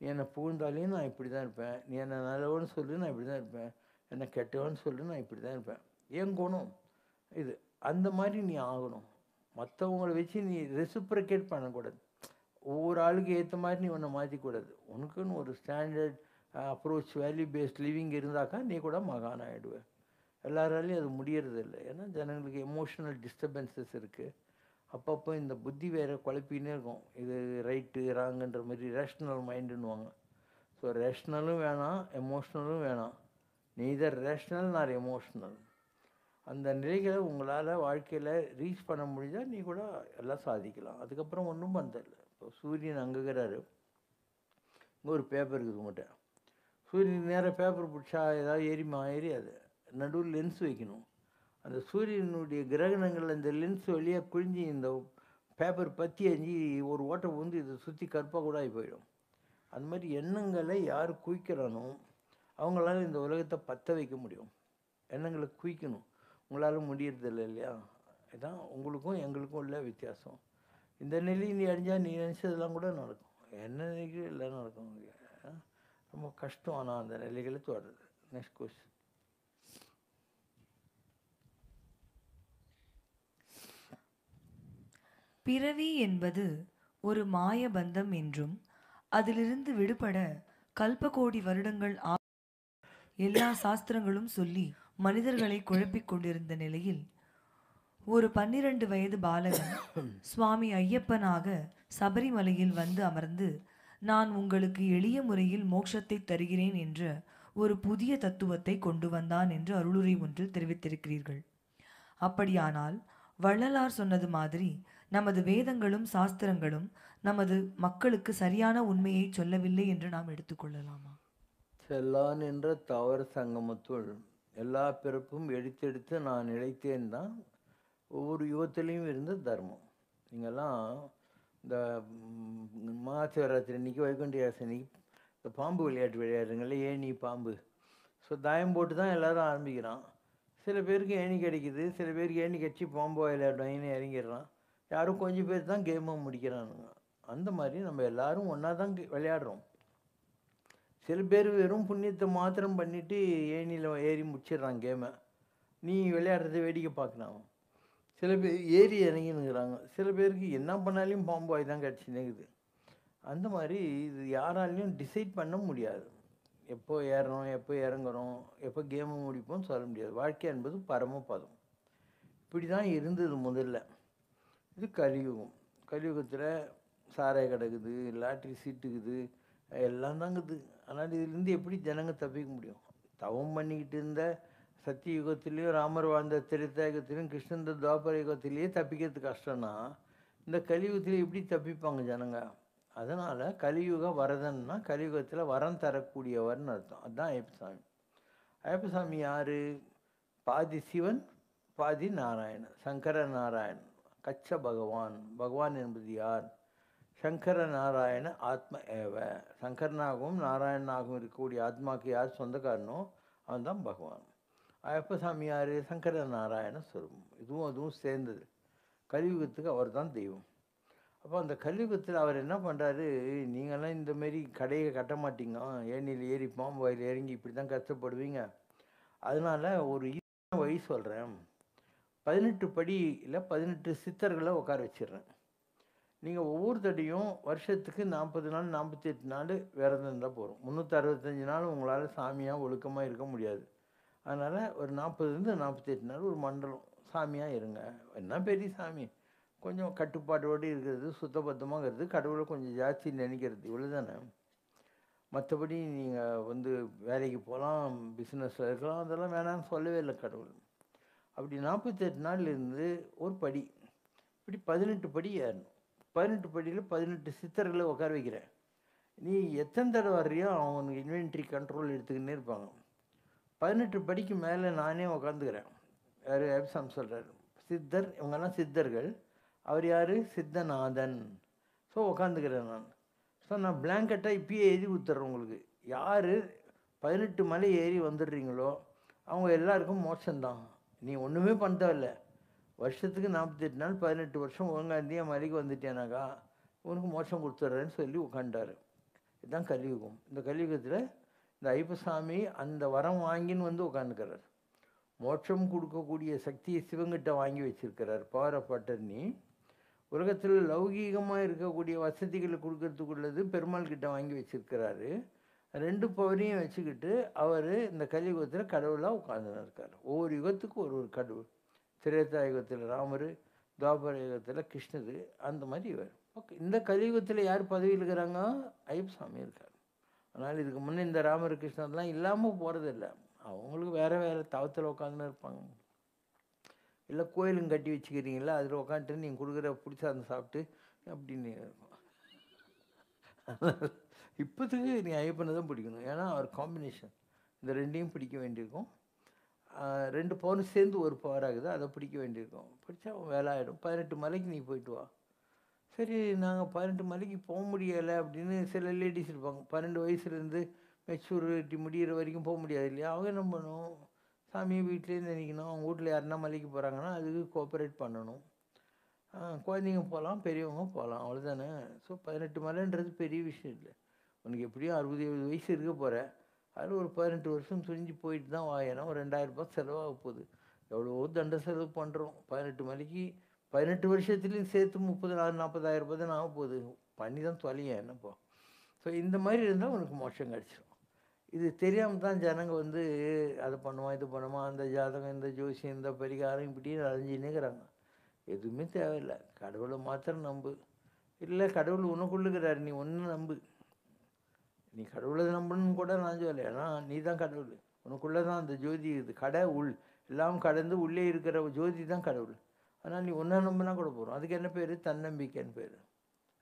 நீ என்னை புகழ்ந்தாலையும் நான் இப்படி தான் இருப்பேன், நீ என்னை நல்லவன்னு சொல்லி நான் இப்படி தான் இருப்பேன், என்னை கெட்டவன்னு சொல்லி நான் இப்படி தான் இருப்பேன். ஏன் குணம் இது? அந்த மாதிரி நீ ஆகணும். மற்றவங்களை வச்சு நீ ரெசிப்ரிகேட் பண்ணக்கூடாது. ஒவ்வொரு ஆளுக்கு ஏற்ற மாதிரி நீ ஒன்றை மாற்றிக்கூடாது. உனக்குன்னு ஒரு standard approach, value based living இருந்தாக்கா நீ கூட மகான் ஆகிடுவேன். எல்லாராலையும் அது முடியறது இல்லை. ஏன்னா ஜனங்களுக்கு எமோஷனல் டிஸ்டர்பன்சஸ் இருக்குது. அப்பப்போ இந்த புத்தி வேறு குழப்பின்னே இருக்கும். இது ரைட்டு ராங்குன்ற மாதிரி ரேஷ்னல் மைண்டுன்னுவாங்க. ஸோ ரேஷ்னலும் வேணாம், எமோஷ்னலும் வேணாம். நெய்தர் ரேஷ்னல் நார் எமோஷ்னல். அந்த நிலைகளை உங்களால் வாழ்க்கையில் ரீச் பண்ண முடிஞ்சால் நீ கூட எல்லாம் சாதிக்கலாம். அதுக்கப்புறம் ஒன்றும் பண்ணுறதில்ல. இப்போ சூரியன் அங்குகிறாரு, இங்கே ஒரு பேப்பர் இருக்குது உங்கள்கிட்ட. சூரியன் நேராக பேப்பர் பிடிச்சா ஏதாவது ஏறி அது நடுவில் லென்ஸ் வைக்கணும். அந்த சூரியனுடைய கிரகணங்கள் அந்த லென்ஸ் வழியாக குழிஞ்சி இந்த பேப்பர் பற்றி அஞ்சு ஒரு ஓட்டை வந்து இதை சுற்றி கற்பாக கூட ஆகி போயிடும். அந்த மாதிரி எண்ணங்களை யார் குவிக்கிறானோ அவங்களால இந்த உலகத்தை பற்ற வைக்க முடியும். எண்ணங்களை குவிக்கணும். உங்களால் முடியறதில்லை இல்லையா? இதுதான் உங்களுக்கும் எங்களுக்கும் உள்ள வித்தியாசம். இந்த நிலையை நீ அடைஞ்சால் நீ நினச்சதெல்லாம் கூட நடக்கும். என்ன நினைக்கிறோம் எல்லாம் நடக்கும். ரொம்ப கஷ்டம் ஆனால் அந்த நிலைகளை தொடருது. Next question. பிறவி என்பது ஒரு மாய பந்தம் என்றும் அதிலிருந்து விடுபட கல்பகோடி வருடங்கள் எல்லா சாஸ்திரங்களும் சொல்லி மனிதர்களை குழப்பிக் கொண்டிருந்த நிலையில் ஒரு 12 வயது பாலகன் சுவாமி ஐயப்பனாக சபரிமலையில் வந்து அமர்ந்து, நான் உங்களுக்கு எளிய முறையில் மோட்சத்தை தருகிறேன் என்ற ஒரு புதிய தத்துவத்தை கொண்டு வந்தான் என்று அருளுரை ஒன்றில் தெரிவித்திருக்கிறீர்கள். அப்படியானால் வள்ளலார் சொன்னது மாதிரி நமது வேதங்களும் சாஸ்திரங்களும் நமது மக்களுக்கு சரியான உண்மையை சொல்லவில்லை என்று நாம் எடுத்துக்கொள்ளலாமா? செல்லான் என்ற தவறு சங்கமத்துள் எல்லா பிறப்பும் எடுத்தெடுத்து நான் நிலைத்தேன் தான் ஒவ்வொரு யுகத்திலையும் இருந்த தர்மம். நீங்கள்லாம் இந்த மகாசிவராத்திரி அன்றைக்கி வைகுண்ட அன்னைக்கு இந்த பாம்பு விளையாட்டு விளையாடுறீங்களே, ஏணி பாம்பு. ஸோ தாயம் போட்டு தான் எல்லோரும் ஆரம்பிக்கிறான். சில பேருக்கு ஏணி கிடைக்குது, சில பேருக்கு ஏணி கட்சி பாம்பு விளையாடுவாங்கன்னு இறங்கிடுறான். யாரும் கொஞ்சம் பேர் தான் கேமை முடிக்கிறானுங்க. அந்த மாதிரி நம்ம எல்லோரும் ஒன்றா தான் விளையாடுறோம். சில பேர் வெறும் புண்ணியத்தை மாத்திரம் பண்ணிவிட்டு ஏணியில் ஏறி முடிச்சிடுறாங்க கேமை. நீ விளையாடுறதை வேடிக்கை பார்க்கலாம். சில பேர் ஏறி இறங்கினுங்கிறாங்க. சில பேருக்கு என்ன பண்ணாலையும் பாம்பு வாய் தான் கிடச்சினுக்குது. அந்த மாதிரி இது யாராலையும் டிசைட் பண்ண முடியாது. எப்போ ஏறுறோம், எப்போ இறங்குறோம், எப்போ கேமை முடிப்போம்னு சொல்ல முடியாது. வாழ்க்கை என்பது பரமபதம். இப்படி தான் இருந்தது முதல்ல. இது கலியுகம். கலியுகத்தில் சாராய கிடக்குது, லாட்ரி சீட்டுக்குது, எல்லாம் தாங்குது. ஆனால் இதுலேருந்து எப்படி ஜனங்க தப்பிக்க முடியும்? தவம் பண்ணிக்கிட்டு இருந்த சத்தியுகத்திலையும் ராமர் வாழ்ந்த திரேதாயுகத்திலையும் கிருஷ்ணன் துவாபர யுகத்திலேயே தப்பிக்கிறது கஷ்டம்னா இந்த கலியுகத்தில் எப்படி தப்பிப்பாங்க ஜனங்க? அதனால் கலியுக வரதன்னா கலியுகத்தில் வரம் தரக்கூடியவர்னு அர்த்தம். அதுதான் ஐயப்பசாமி. ஐயப்பசாமி யார்? பாதி சிவன் பாதி நாராயணன், சங்கர நாராயணன், கச்ச பகவான். பகவான் என்பது யார்? சங்கர நாராயண ஆத்ம ஏவ. சங்கரனாகவும் நாராயணனாகவும் இருக்கக்கூடிய ஆத்மாவுக்கு யார் சொந்தக்காரனோ அவன் தான் பகவான். ஐயப்பசாமி யார்? சங்கர நாராயண ஸ்வரூபம். அதுவும் சேர்ந்தது. கலியுகத்துக்கு அவர் தான் தெய்வம். அப்போ அந்த கலியுகத்தில் அவர் என்ன பண்ணுறாரு? நீங்களாம் இந்தமாரி கடையை கட்ட மாட்டீங்க, ஏணியில் ஏறி பாம்பு வாயில் இறங்கி இப்படி தான் கஷ்டப்படுவீங்க. அதனால் ஒரு வழி சொல்கிறேன். 18 படியில் 18 சித்தர்களை உட்கார வச்சிடுறேன். நீங்கள் ஒவ்வொரு தடையும் வருஷத்துக்கு 40 நாள் 48 நாள் விரதம் இருந்தால் போகிறோம். 365 நாள் உங்களால் சாமியாக ஒழுக்கமாக இருக்க முடியாது. அதனால் ஒரு 40லேருந்து 48 நாள் ஒரு மண்டலம் சாமியாக இருங்க. என்ன பெரிய சாமி, கொஞ்சம் கட்டுப்பாட்டோடு இருக்கிறது, சுத்தபத்தமாக இருக்கிறது, கடவுளை கொஞ்சம் ஜாஸ்தி நினைக்கிறது, இவ்வளோ தானே. மற்றபடி நீங்கள் வேலைக்கு போகலாம், பிஸ்னஸில் இருக்கலாம், அதெல்லாம் வேணான்னு சொல்லவே இல்லை கடவுள். அப்படி 48 நாள்லேருந்து ஒரு படி, இப்படி 18 படி ஏறணும். 18 படியில் 18 சித்தர்களை உட்கார வைக்கிறேன். நீ எத்தனை தடவை வர்றியோ அவனுக்கு இன்வென்ட்ரி கண்ட்ரோல் எடுத்துக்கின்னே இருப்பாங்க. 18 படிக்கு மேலே நானே உட்காந்துக்கிறேன். யார்? ஐயப்பசாமி சொல்கிறார். சித்தர், இவங்கெல்லாம் சித்தர்கள். அவர் யார்? சித்தநாதன். ஸோ உட்காந்துக்கிறேன் நான். ஸோ நான் பிளாங்கெட்டாக இப்பயே எழுதி கொடுத்துட்றேன் உங்களுக்கு. யார் 18 மலை ஏறி வந்துடுறீங்களோ அவங்க எல்லாருக்கும் மோட்சம்தான். நீ ஒன்றுமே பண்ணதில்லை. வருஷத்துக்கு 48 நாள் 18 வருஷம் ஒழுங்காந்தியா மலைக்கு வந்துட்டேனாக்கா உனக்கு மோட்சம் கொடுத்துட்றேன்னு சொல்லி உட்காண்டாரு. இதுதான் கலியுகம். இந்த கலியுகத்தில் இந்த ஐயப்பசாமி அந்த வரம் வாங்கின்னு உட்காந்துக்கிறார். மோட்சம் கொடுக்கக்கூடிய சக்தியை சிவங்கிட்ட வாங்கி வச்சிருக்கிறார். Power of attorney. உலகத்தில் லௌகீகமாக இருக்கக்கூடிய வசதிகளை கொடுக்கறதுக்குள்ளது பெருமாள் கிட்ட வாங்கி வச்சிருக்கிறாரு. 2 பவரையும் வச்சுக்கிட்டு அவர் இந்த கலியுகத்தில் கடவுளாக உட்காந்துன்னு இருக்கார். ஒவ்வொரு யுகத்துக்கும் ஒரு கடவுள். திரேதா யுகத்தில் ராமர், துவாபர யுகத்தில் கிருஷ்ணர், அந்த மாதிரி இவர். ஓகே, இந்த கலியுகத்தில் யார் பதவியில் இருக்கிறாங்க? ஐயப்பசாமி இருக்கார். அதனால் இதுக்கு முன்னே இந்த ராமர் கிருஷ்ணர்லாம் இல்லாமல் போகிறதில்ல. அவங்களுக்கு வேறு வேறு தவத்தில் உட்காந்துன்னு இருப்பாங்க. இல்லை கோயிலுங்க கட்டி வச்சுக்கிறீங்களா, அதில் உட்காந்துட்டு நீங்கள் கொடுக்குற பிடிச்சாந்து சாப்பிட்டு அப்படின்னு இருக்கும். இப்போதுக்கு நீ ஐயப்பனை தான் பிடிக்கணும். ஏன்னா அவர் காம்பினேஷன் இந்த ரெண்டையும் பிடிக்க வேண்டியிருக்கும். 2 பவர் சேர்ந்து ஒரு பவர் ஆகுது, அதை பிடிக்க வேண்டியிருக்கும். பிடிச்சா வேலை ஆகிடும். 18 மலைக்கு நீ போயிட்டு வா. சரி, நாங்கள் 18 மலைக்கு போக முடியலை அப்படின்னு சில லேடிஸ் இருப்பாங்க. 12 வயசுலேருந்து மெச்சூரிட்டி முடிகிற வரைக்கும் போக முடியாது இல்லையா? அவங்க என்ன பண்ணணும், சாமியை வீட்டிலே நினைக்கணும். அவங்க வீட்டில் யாருன்னா மலைக்கு போகிறாங்கன்னா அதுக்கு கோஆப்ரேட் பண்ணணும். குழந்தைங்க போகலாம், பெரியவங்க போகலாம், அவ்வளோதானே. ஸோ 18 மலைன்றது பெரிய விஷயம் இல்லை. உனக்கு எப்படியும் 60-70 வயசு இருக்க போகிற, அதில் ஒரு 18 வருஷம் துணிஞ்சு போயிட்டு தான் வா. ஏன்னா ஒரு 2000 ரூபாய் செலவாக போகுது. எவ்வளோ தண்ட செலவு பண்ணுறோம் 18 மலைக்கு. 18 வருஷத்துலேயும் சேர்த்து 30,000-40,000 ரூபாய் தான் ஆக போகுது. பண்ணி தான் தொலைய என்னப்போ. ஸோ இந்த மாதிரி இருந்தால் உனக்கு மோட்சம் கிடச்சிடும். இது தெரியாமல் தான் ஜனங்க வந்து அதை பண்ணுவான், இது பண்ணுவான், அந்த ஜாதகம், இந்த ஜோசியம், இந்த பரிகாரம் இப்படின்னு அலைஞ்சின்னுக்கிறாங்க. எதுவுமே தேவையில்லை. கடவுளை மாத்திரம் நம்பு. இல்லை கடவுள் உனக்குள்ளுக்கிறாரு, நீ ஒன்று நம்பு. நீ கடவுளை நம்பணுன்னு கூட நான் சொல்லலை. ஏன்னா நீ தான் கடவுள். உனக்குள்ளே தான் அந்த ஜோதி இருக்குது. உள் எல்லாம் கடந்து உள்ளே இருக்கிற ஜோதி தான் கடவுள். ஆனால் நீ ஒன்றா நம்பினா கூட போகிறோம். அதுக்கு என்ன பேர்? தன்னம்பிக்கைன்னு பேர்.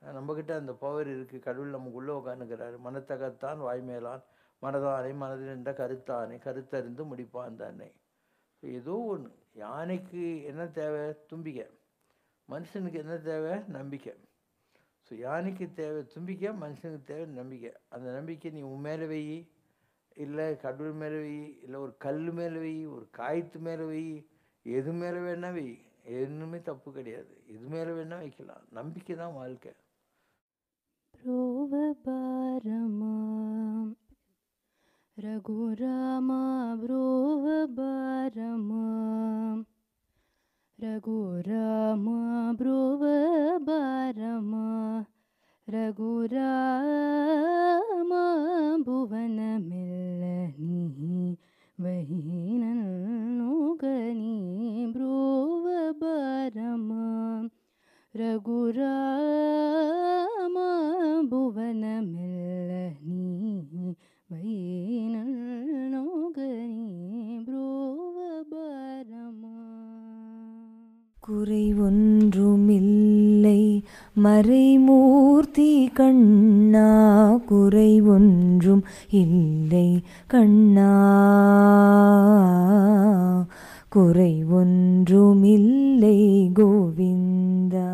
நம்மக்கிட்ட அந்த பவர் இருக்குது. கடவுள் நமக்குள்ளே உட்காந்துக்கிறாரு. மனத்தகத்தான் வாய்மேலான் மனதானை மனதில் என்ற கருத்தானை கருத்தறிந்து முடிப்பான் தானே. ஏதோ ஒன்று. யானைக்கு என்ன தேவை? தும்பிக்கை. மனுஷனுக்கு என்ன தேவை? நம்பிக்கை. ஸோ யானைக்கு தேவை தும்பிக்கை, மனுஷனுக்கு தேவை நம்பிக்கை. அந்த நம்பிக்கை நீ உன் மேலே வை, இல்லை கடவுள் மேலே வை, இல்லை ஒரு கல் மேலே வை, ஒரு காய்த்து மேலே வை, எது மேலே வேணா வை. எதுவுமே தப்பு கிடையாது. எது மேலே வேணா வைக்கலாம். நம்பிக்கை தான் வாழ்க்கை. ரகுராமா ப்ரோவபாரமா ரகுராமா ப்ரோவபாரமா ரகுராமா புவனமில்லனி வஹீனனுகனி ப்ரோவபாரமா ரகுராமா புவனமில்லனி வஹீனனுகனி ப்ரோவபாரமா. குறை ஒன்றுமில்லை மறைமூர்த்தி கண்ணா, குறை ஒன்றும் இல்லை கண்ணா, குறை ஒன்றுமில்லை கோவிந்தா.